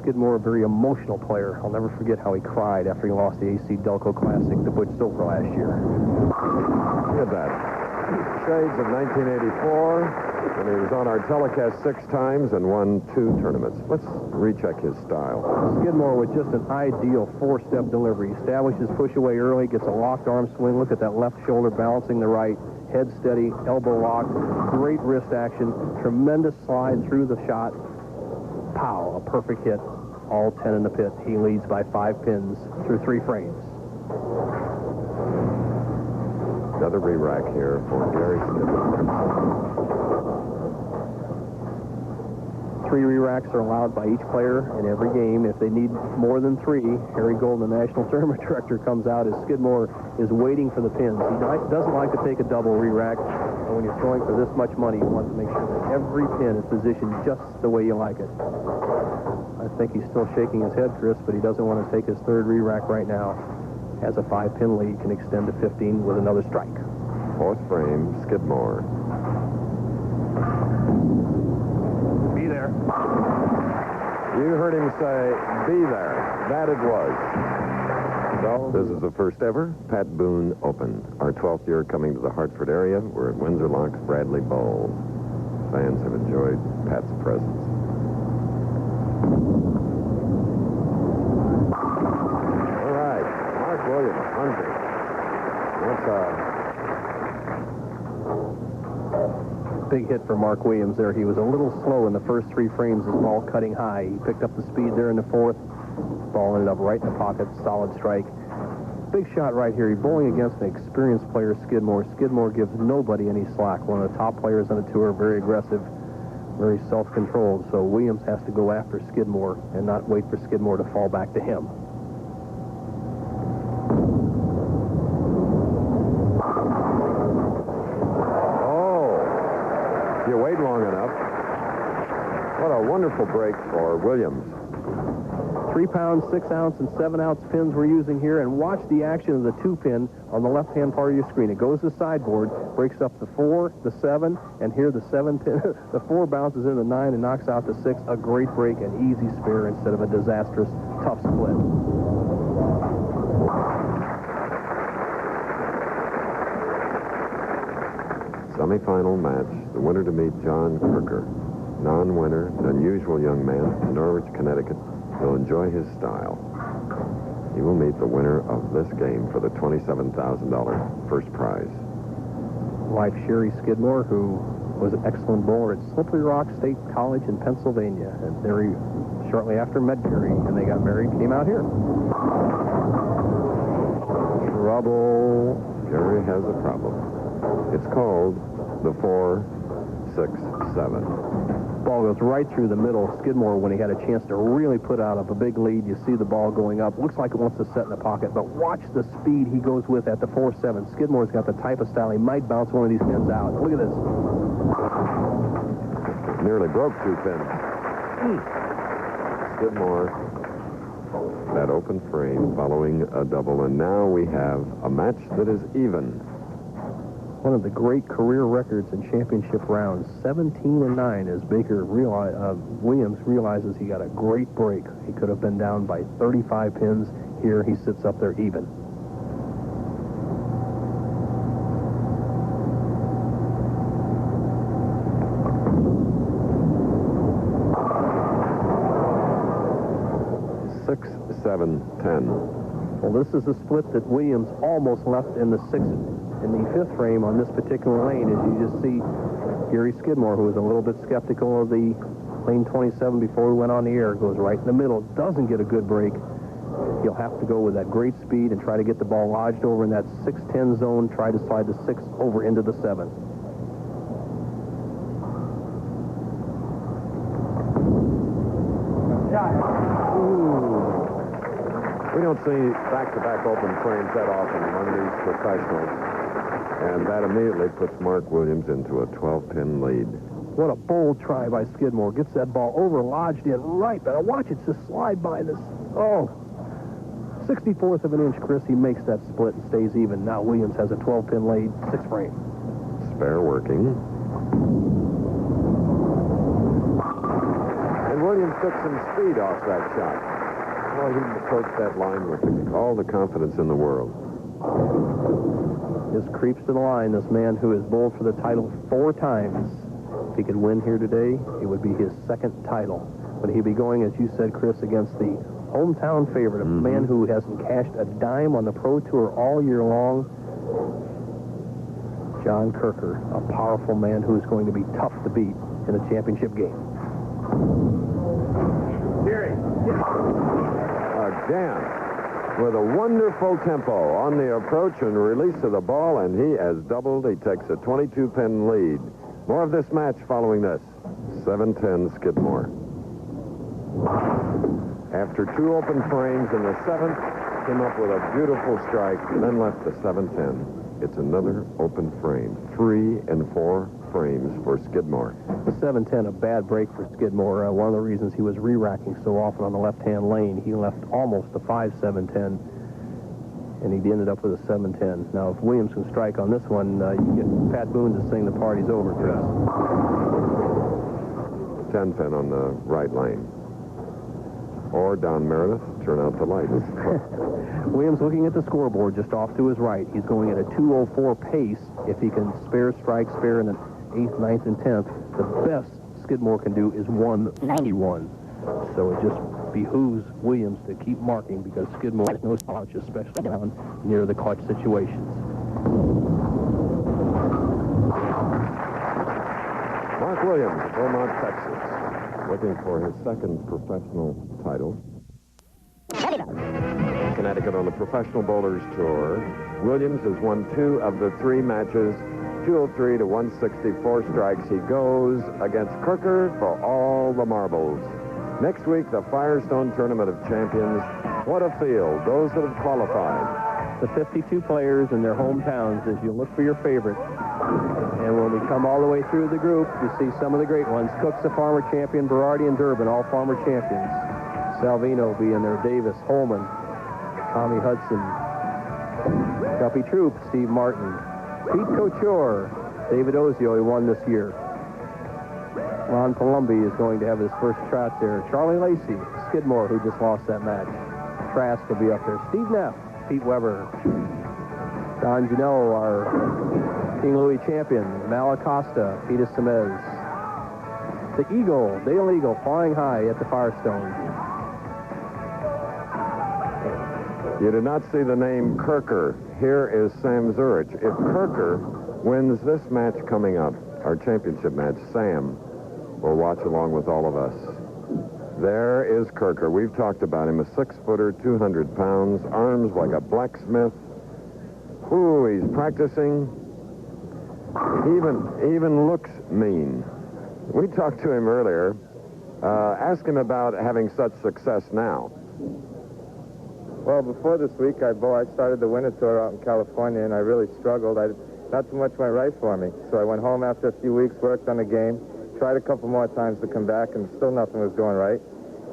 Skidmore, a very emotional player. I'll never forget how he cried after he lost the AC Delco Classic to Butch Stoker last year. Look at that. Shades of 1984. And he was on our telecast 6 times and won 2 tournaments. Let's recheck his style. Skidmore with just an ideal 4-step delivery. Establishes push away early, gets a locked arm swing. Look at that left shoulder balancing the right. Head steady, elbow lock. Great wrist action. Tremendous slide through the shot. Pow, a perfect hit. All 10 in the pit. He leads by 5 pins through 3 frames. Another re-rack here for Gary Skidmore. 3 re-racks are allowed by each player in every game. If they need more than 3, Harry Golden, the national tournament director, comes out as Skidmore is waiting for the pins. He doesn't like to take a double re-rack, and when you're throwing for this much money, you want to make sure that every pin is positioned just the way you like it. I think he's still shaking his head, Chris, but he doesn't want to take his 3rd re-rack right now. Has a 5-pin lead, can extend to 15 with another strike. 4th frame, Skidmore. Be there. You heard him say, be there. That it was. So, this is the first ever Pat Boone Open. Our 12th year coming to the Hartford area. We're at Windsor Loch Bradley Bowl. Fans have enjoyed Pat's presence. All right. Mark Williams, 100. That's Big hit for Mark Williams there. He was a little slow in the first 3 frames, his ball cutting high. He picked up the speed there in the 4th. Ball ended up right in the pocket, solid strike. Big shot right here. He's bowling against an experienced player, Skidmore. Skidmore gives nobody any slack. One of the top players on the tour, very aggressive, very self-controlled. So Williams has to go after Skidmore and not wait for Skidmore to fall back to him. You wait long enough. What a wonderful break for Williams. 3 pound, 6 ounce, and 7 ounce pins we're using here, and watch the action of the 2-pin on the left-hand part of your screen. It goes to the sideboard, breaks up the 4, the 7, and here the 7 pin. The 4 bounces in the 9 and knocks out the 6. A great break, an easy spare instead of a disastrous, tough split. Semi-final match. The winner to meet John Kirker. Non-winner, an unusual young man from Norwich, Connecticut. Will enjoy his style. He will meet the winner of this game for the $27,000 first prize. Wife Sherry Skidmore, who was an excellent bowler at Slippery Rock State College in Pennsylvania. And very shortly after met Gary, and they got married, came out here. Trouble. Gary has a problem. It's called the 4-6-7. Ball goes right through the middle. Skidmore, when he had a chance to really put out of a big lead, you see the ball going up. Looks like it wants to set in the pocket, but watch the speed he goes with at the 4-7. Skidmore's got the type of style. He might bounce one of these pins out. Look at this. Nearly broke 2 pins. Skidmore, that open frame following a double, and now we have a match that is even. one of the great career records in championship rounds, 17-9, as Williams realizes he got a great break. He could have been down by 35 pins. Here he sits up there even. Six, 7, 10. Well, this is the split that Williams almost left in the fifth frame on this particular lane. As you just see, Gary Skidmore, who was a little bit skeptical of the lane 27 before we went on the air, goes right in the middle, doesn't get a good break. He'll have to go with that great speed and try to get the ball lodged over in that 6-10 zone, try to slide the 6 over into the 7. We don't see back-to-back open frames that often among these professionals. And that immediately puts Mark Williams into a 12-pin lead. What a bold try by Skidmore. Gets that ball over, lodged in right. But watch it just slide by this. 64th of an inch, Chris. He makes that split and stays even. Now Williams has a 12-pin lead, 6 frame. Spare working. And Williams took some speed off that shot. Well, he approached that line with all the confidence in the world. Just creeps to the line, this man who has bowled for the title 4 times. If he could win here today, it would be his 2nd title. But he'd be going, as you said, Chris, against the hometown favorite, a man who hasn't cashed a dime on the Pro Tour all year long, John Kirker, a powerful man who is going to be tough to beat in a championship game. Again, with a wonderful tempo on the approach and release of the ball, and he has doubled. He takes a 22-pin lead. More of this match following this. 7-10 Skidmore. After 2 open frames in the 7th, came up with a beautiful strike, and then left the 7-10. It's another open frame. 3 and 4 frames for Skidmore. The 7-10, a bad break for Skidmore. One of the reasons he was re-racking so often on the left-hand lane, he left almost a 5-7-10, and he ended up with a 7-10. Now, if Williams can strike on this one, you get Pat Boone to sing the party's over, Chris. 10-pin on the right lane. Or Don Meredith, turn out the lights. Williams looking at the scoreboard just off to his right. He's going at a 2:04 pace. If he can spare strikes, spare in the 8th, 9th, and 10th, the best Skidmore can do is 191. So it just behooves Williams to keep marking because Skidmore has no slouch, especially down near the clutch situations. Mark Williams, Beaumont, Texas, looking for his 2nd professional title. Connecticut on the Professional Bowlers Tour. Williams has won 2 of the 3 matches, 203 to 164 strikes. He goes against Kirker for all the marbles. Next week, the Firestone Tournament of Champions. What a field, those that have qualified. The 52 players in their hometowns as you look for your favorite. And when we come all the way through the group, you see some of the great ones. Cook's a farmer champion, Berardi and Durbin, all farmer champions. Salvino being there, Davis, Holman, Tommy Hudson, Guppy Troop, Steve Martin, Pete Couture, David Ozio, he won this year. Ron Palumbi is going to have his first shot there. Charlie Lacey, Skidmore, who just lost that match. Trask will be up there. Steve Neff, Pete Weber, Don Janelle, our King Louis champion, Mal Acosta, Peter Semez. The Eagle, Dale Eagle, flying high at the Firestone. You did not see the name Kirker. Here is Sam Zurich. If Kirker wins this match coming up, our championship match, Sam will watch along with all of us. There is Kirker. We've talked about him, a 6-footer, 200 pounds, arms like a blacksmith. Ooh, he's practicing. Even looks mean. We talked to him earlier. Ask him about having such success now. Well, before this week, I started the winter tour out in California, and I really struggled. Not too much went right for me. So I went home after a few weeks, worked on the game, tried a couple more times to come back, and still nothing was going right.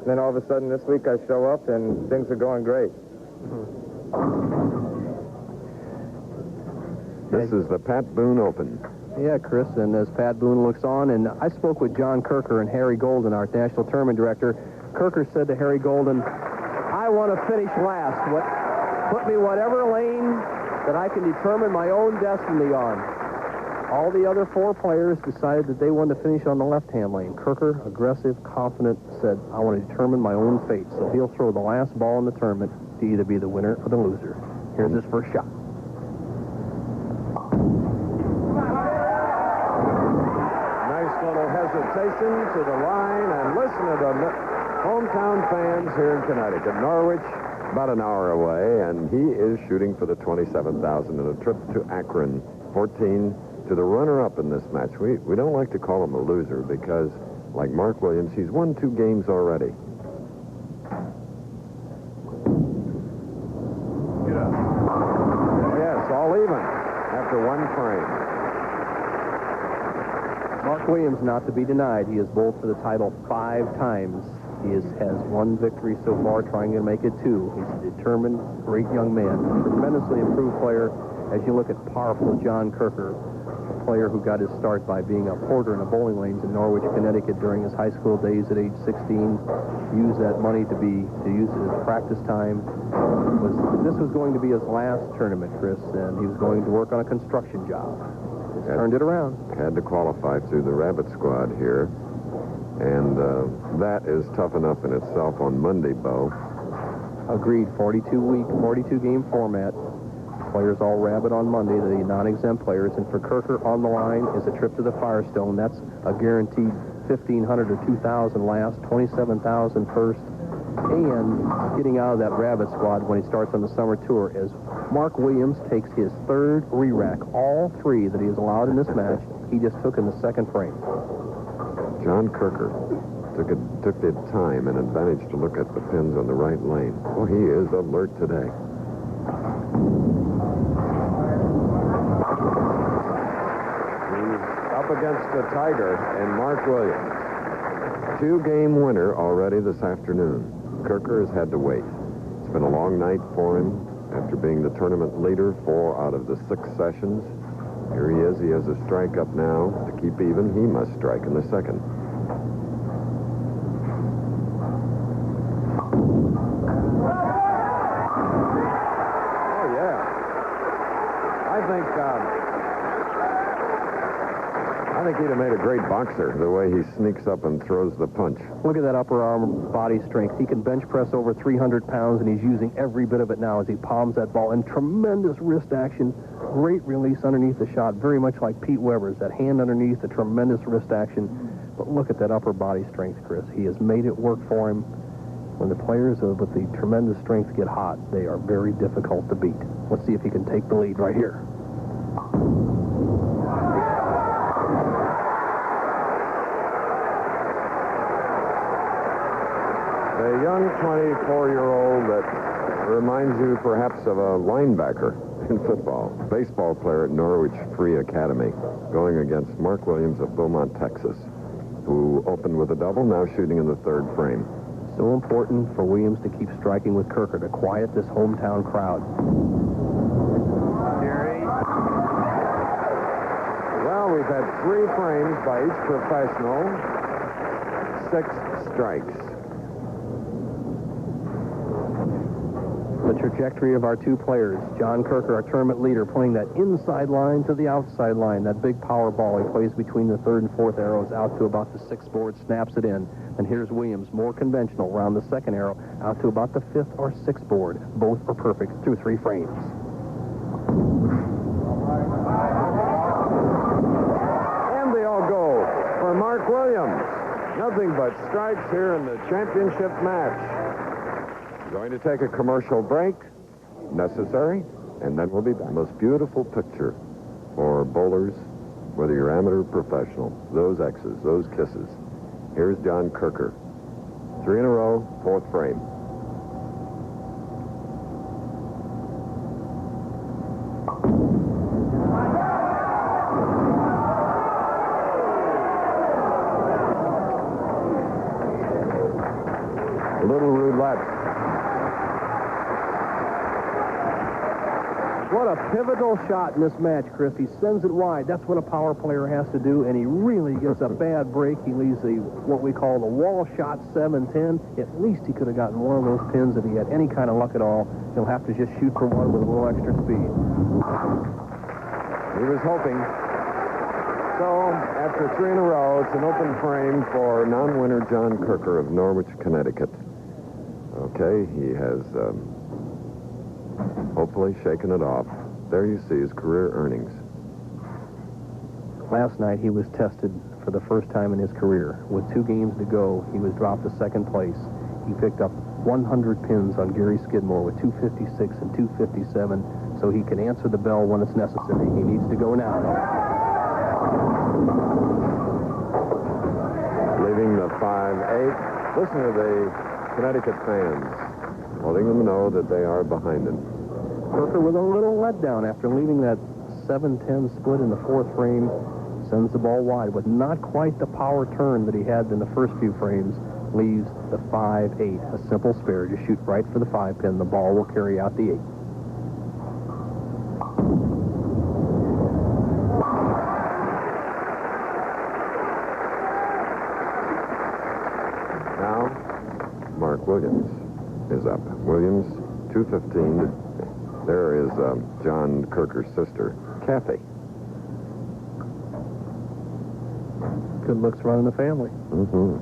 And then all of a sudden this week I show up, and things are going great. This is the Pat Boone Open. Yeah, Chris, and as Pat Boone looks on, and I spoke with John Kirker and Harry Golden, our national tournament director. Kirker said to Harry Golden, I want to finish last. Put me whatever lane that I can determine my own destiny on. All the other 4 players decided that they wanted to finish on the left-hand lane. Kirker, aggressive, confident, said, I want to determine my own fate. So he'll throw the last ball in the tournament to either be the winner or the loser. Here's his first shot. Nice little hesitation to the line, and listen to the hometown fans here in Connecticut. Norwich, about an hour away, and he is shooting for the $27,000 in a trip to Akron. 14 to the runner-up in this match. We don't like to call him a loser because, like Mark Williams, he's won 2 games already. Yes, all even after 1 frame. Mark Williams, not to be denied, he has bowled for the title 5 times. He has 1 victory so far, trying to make it 2. He's a determined, great young man, a tremendously improved player. As you look at powerful John Kirker, a player who got his start by being a porter in a bowling lanes in Norwich, Connecticut during his high school days at age 16, used that money to use it as practice time. This was going to be his last tournament, Chris, and he was going to work on a construction job. Turned it around. Had to qualify through the Rabbit squad here. And that is tough enough in itself on Monday, Bo. Agreed. 42-game format. Players all Rabbit on Monday, the non-exempt players. And for Kirker, on the line is a trip to the Firestone. That's a guaranteed $1,500 or $2,000 last, $27,000 first, and getting out of that Rabbit squad when he starts on the summer tour as Mark Williams takes his 3rd re-rack. All 3 that he has allowed in this match, he just took in the 2nd frame. John Kirker took the time and advantage to look at the pins on the right lane. Oh, he is alert today. He's up against the Tiger and Mark Williams. 2-game winner already this afternoon. Kirker has had to wait. It's been a long night for him after being the tournament leader 4 out of the 6 sessions. Here he is. He has a strike up now. To keep even, he must strike in the 2nd. Oh, yeah. I think he'd have made a great boxer, the way he sneaks up and throws the punch. Look at that upper arm body strength. He can bench press over 300 pounds, and he's using every bit of it now as he palms that ball. And tremendous wrist action, great release underneath the shot, very much like Pete Weber's. That hand underneath, the tremendous wrist action. But look at that upper body strength, Chris. He has made it work for him. When the players with the tremendous strength get hot, they are very difficult to beat. Let's see if he can take the lead right here. A young 24-year-old that reminds you perhaps of a linebacker in football. Baseball player at Norwich Free Academy, going against Mark Williams of Beaumont, Texas, who opened with a double, now shooting in the 3rd frame. So important for Williams to keep striking with Kirker to quiet this hometown crowd. Well, we've had 3 frames by each professional, 6 strikes. The trajectory of our 2 players. John Kirker, our tournament leader, playing that inside line to the outside line. That big power ball. He plays between the 3rd and 4th arrows out to about the 6th board, snaps it in. And here's Williams, more conventional, around the 2nd arrow, out to about the 5th or 6th board. Both are perfect through 3 frames. And they all go for Mark Williams. Nothing but strikes here in the championship match. Going to take a commercial break, necessary, and then we'll be back. Most beautiful picture for bowlers, whether you're amateur or professional. Those X's, those kisses. Here's John Kirker. 3 in a row, 4th frame. A little roulette. What What a pivotal shot in this match, Chris. He sends it wide. That's what a power player has to do, and he really gets a bad break. He leaves what we call the wall shot 7-10. At least he could have gotten one of those pins if he had any kind of luck at all. He'll have to just shoot for one with a little extra speed. He was hoping. So, after 3 in a row, it's an open frame for non-winner John Kirker of Norwich, Connecticut. Okay, he has hopefully shaken it off. There you see his career earnings. Last night, he was tested for the first time in his career. With 2 games to go, he was dropped to second place. He picked up 100 pins on Gary Skidmore with 256 and 257, so he can answer the bell when it's necessary. He needs to go now. Leaving the 5-8. Listen to the Connecticut fans, letting them know that they are behind him. Kirker with a little letdown after leaving that 7-10 split in the 4th frame. Sends the ball wide with not quite the power turn that he had in the first few frames. Leaves the 5-8. A simple spare. Just shoot right for the 5 pin. The ball will carry out the 8. Now, Mark Williams is up. Williams, 215. There is John Kirker's sister, Kathy. Good looks running the family. Mm-hmm.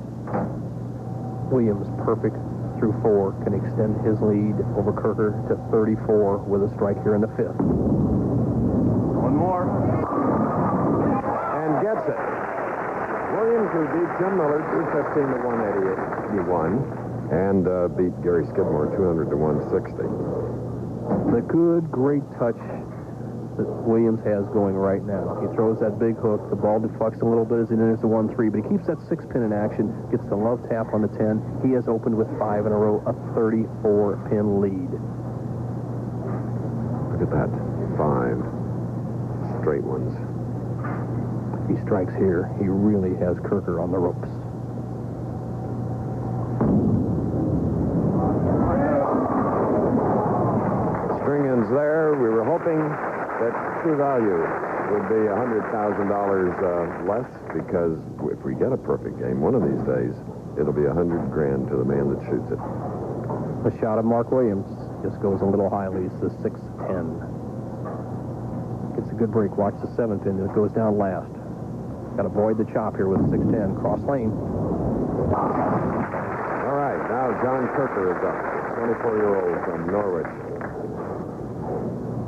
Williams, perfect through 4, can extend his lead over Kirker to 34 with a strike here in the 5th. One more. And gets it. Williams, who beat Jim Miller 215 to 181, and beat Gary Skidmore 200 to 160. The good, great touch that Williams has going right now. He throws that big hook. The ball deflects a little bit as it enters the 1-3, but he keeps that 6 pin in action, gets the love tap on the 10. He has opened with 5 in a row, a 34-pin lead. Look at that. 5 straight ones. He strikes here. He really has Kirker on the ropes. String ends there. We were hoping that true value would be $100,000 less, because if we get a perfect game one of these days, it'll be $100,000 to the man that shoots it. The shot of Mark Williams just goes a little high, leads the 6-10. Gets a good break. Watch the 7 pin. It goes down last. Got to avoid the chop here with 6-10. Cross lane. All right, now John Kirker is up. 24-year-old from Norwich.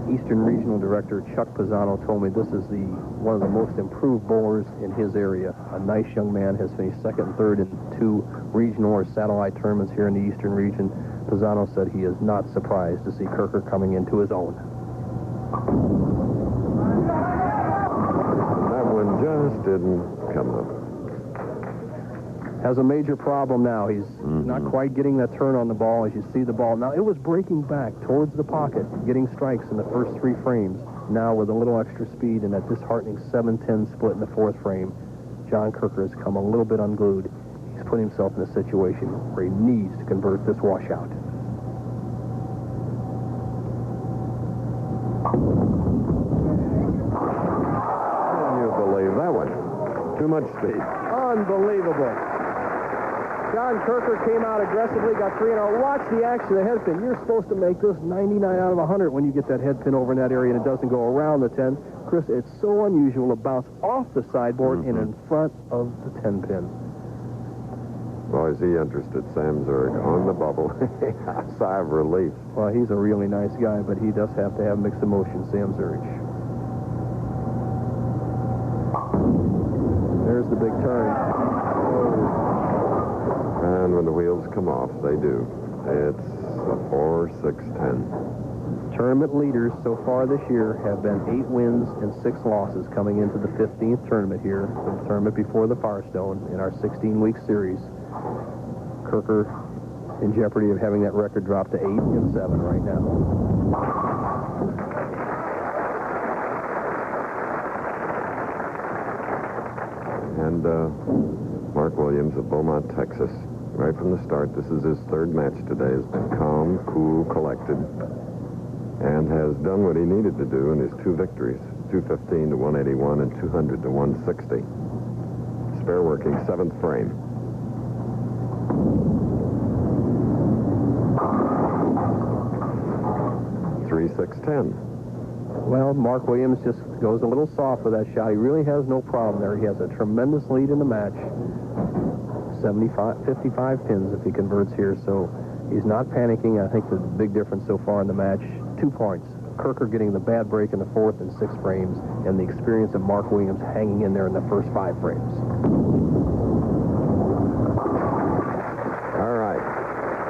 Eastern Regional Director Chuck Pisano told me this is one of the most improved bowlers in his area. A nice young man, has finished 2nd and 3rd in 2 regional or satellite tournaments here in the Eastern region. Pisano said he is not surprised to see Kirker coming into his own. That one just didn't come up. Has a major problem now. He's not quite getting that turn on the ball as you see the ball. Now, it was breaking back towards the pocket, getting strikes in the first 3 frames. Now, with a little extra speed and that disheartening 7-10 split in the 4th frame, John Kirker has come a little bit unglued. He's put himself in a situation where he needs to convert this washout. Can you believe that one? Too much speed. Unbelievable. John Kirker came out aggressively, got 3 in a row. Watch the action of the head pin. You're supposed to make this 99 out of 100 when you get that head pin over in that area and it doesn't go around the 10. Chris, it's so unusual to bounce off the sideboard and in front of the 10 pin. Boy, is he interested, Sam Zurich, on the bubble. A sigh of relief. Well, he's a really nice guy, but he does have to have mixed emotions, Sam Zurich. There's the big turn. And when the wheels come off, they do. It's a 4-6-10. Tournament leaders so far this year have been 8 wins and 6 losses coming into the 15th tournament here, the tournament before the Firestone in our 16-week series. Kirker in jeopardy of having that record drop to 8 and 7 right now. And Mark Williams of Beaumont, Texas, right from the start, this is his 3rd match today, has been calm, cool, collected. and has done what he needed to do in his two victories, 215 to 181 and 200 to 160. Spare working, 7th frame. Three, 6-10. Well, Mark Williams just goes a little soft with that shot. He really has no problem there. He has a tremendous lead in the match. 55 pins if he converts here, so he's not panicking. I think the big difference so far in the match, 2 points. Kirker getting the bad break in the 4th and 6th frames, and the experience of Mark Williams hanging in there in the first 5 frames. All right.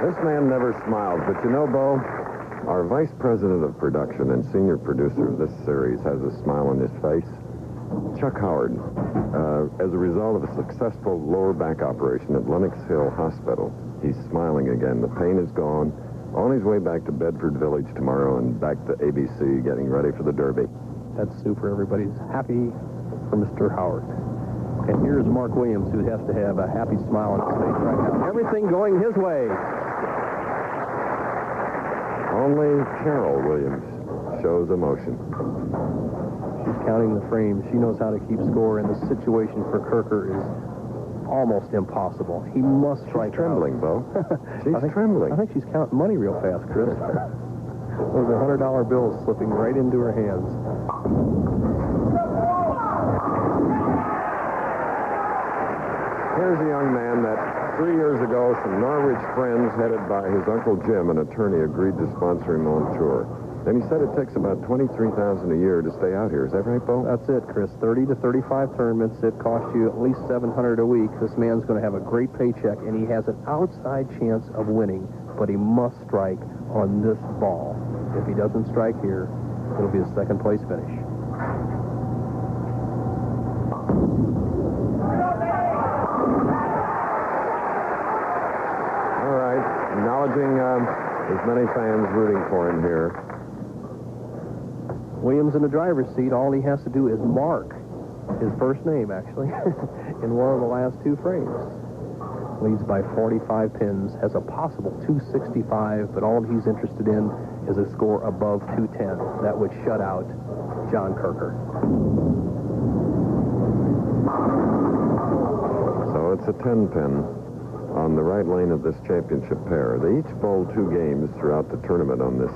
This man never smiles, but you know, Bo, our vice president of production and senior producer of this series has a smile on his face. Chuck Howard, as a result of a successful lower back operation at Lenox Hill Hospital, he's smiling again. The pain is gone. On his way back to Bedford Village tomorrow and back to ABC getting ready for the Derby. That's super. Everybody's happy for Mr. Howard. And here's Mark Williams, who has to have a happy smile on his face right now. Everything going his way. Only Carol Williams shows emotion. She's counting the frames. She knows how to keep score, and the situation for Kirker is almost impossible. He must strike. She's trembling, Bo. She's I think she's counting money real fast, Chris. Those are $100 bills slipping right into her hands. Here's a young man that 3 years ago some Norwich friends headed by his Uncle Jim, an attorney, agreed to sponsor him on tour. And he said it takes about $23,000 a year to stay out here. Is that right, Bo? That's it, Chris. 30 to 35 tournaments. It costs you at least $700 a week. This man's going to have a great paycheck, and he has an outside chance of winning, but he must strike on this ball. If he doesn't strike here, it'll be a second-place finish. All right. Acknowledging as many fans rooting for him here. Williams in the driver's seat. All he has to do is mark his first name, actually, in one of the last 2 frames. Leads by 45 pins, has a possible 265, but all he's interested in is a score above 210. That would shut out John Kirker. So it's a 10-pin on the right lane of this championship pair. They each bowled 2 games throughout the tournament on this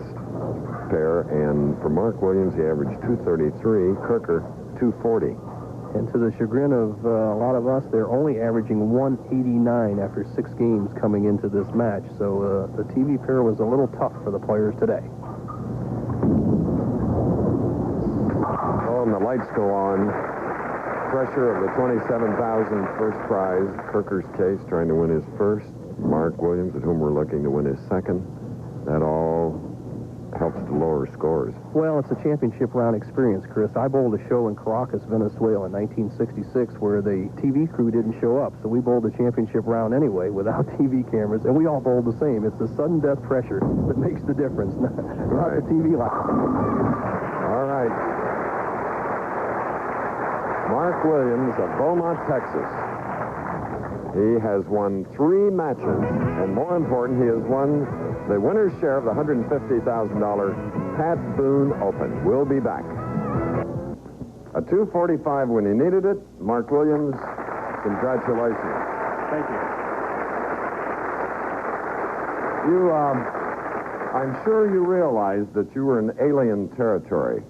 pair, and for Mark Williams, he averaged 233, Kirker 240. And to the chagrin of a lot of us, they're only averaging 189 after 6 games coming into this match. So the TV pair was a little tough for the players today. Oh, and the lights go on. Pressure of the $27,000 first prize. Kirker's case, trying to win his first. Mark Williams, at whom we're looking to win his second. That all helps to lower scores. Well, it's a championship round experience, Chris. I bowled a show in Caracas, Venezuela in 1966 where the TV crew didn't show up, so we bowled the championship round anyway without TV cameras, and we all bowled the same. It's the sudden death pressure that makes the difference, not the TV light. All right. Mark Williams of Beaumont, Texas. He has won 3 matches, and more important, he has won the winner's share of the $150,000 Pat Boone Open. We'll be back. A 245 when he needed it. Mark Williams, congratulations. Thank you. I'm sure you realize that you were in alien territory.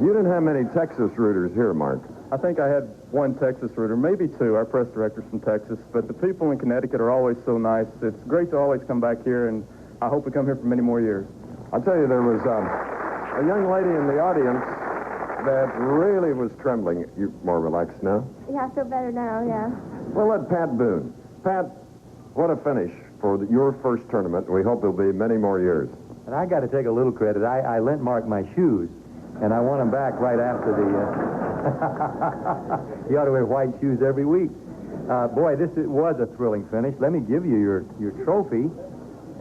You didn't have many Texas rooters here, Mark. I think I had 1 Texas rooter, maybe 2. Our press director's from Texas, but the people in Connecticut are always so nice. It's great to always come back here, and I hope we come here for many more years. I'll tell you, there was a young lady in the audience that really was trembling. You more relaxed now? Yeah, I feel better now, yeah. Well, let Pat Boone. Pat, what a finish for your first tournament. We hope there'll be many more years. And I got to take a little credit. I lent Mark my shoes, and I won them back right after the... You ought to wear white shoes every week. Boy, was a thrilling finish. Let me give you your trophy.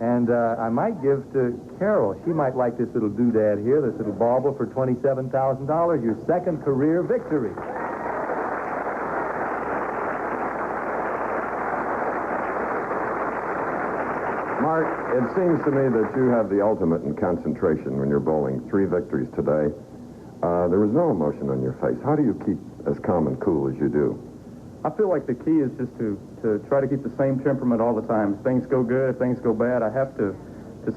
And I might give to Carol. She might like this little doodad here, this little bauble for $27,000, your second career victory. Mark, it seems to me that you have the ultimate in concentration when you're bowling. 3 victories today. There was no emotion on your face. How do you keep as calm and cool as you do? I feel like the key is just to try to keep the same temperament all the time. If things go good, if things go bad, I have to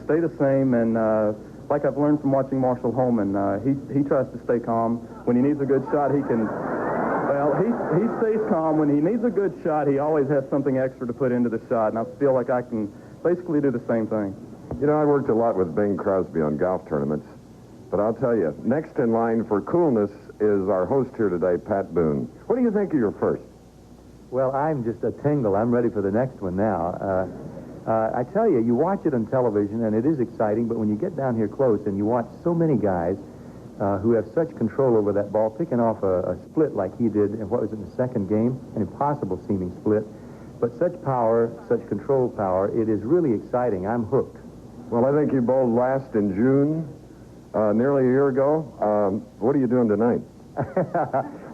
stay the same. And like I've learned from watching Marshall Holman, he tries to stay calm. When he needs a good shot, he can... Well, he stays calm. When he needs a good shot, he always has something extra to put into the shot. And I feel like I can basically do the same thing. You know, I worked a lot with Bing Crosby on golf tournaments. But I'll tell you, next in line for coolness is our host here today, Pat Boone. What do you think of your first? Well, I'm just a tingle. I'm ready for the next one now. I tell you, you watch it on television, and it is exciting, but when you get down here close and you watch so many guys who have such control over that ball, picking off a split like he did, and what was it, in the second game? An impossible-seeming split. But such power, such control power, it is really exciting. I'm hooked. Well, I think you bowled last in June, nearly a year ago. What are you doing tonight?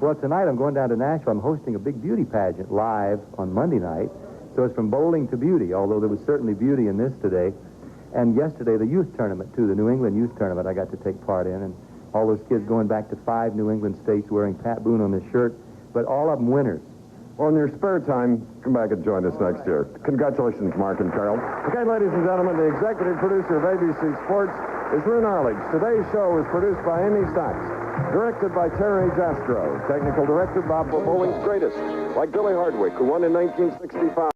Well, tonight I'm going down to Nashville. I'm hosting a big beauty pageant live on Monday night. So it's from bowling to beauty, although there was certainly beauty in this today. And yesterday, the youth tournament, too, the New England youth tournament I got to take part in. And all those kids going back to 5 New England states wearing Pat Boone on their shirt, but all of them winners. Well, in your spare time, come back and join us next year. Congratulations, Mark and Carol. Okay, ladies and gentlemen, the executive producer of ABC Sports is Lynn Arledge. Today's show was produced by Amy Sachs, directed by Terry Jastro, technical director Bob Bowling's greatest, like Billy Hardwick, who won in 1965.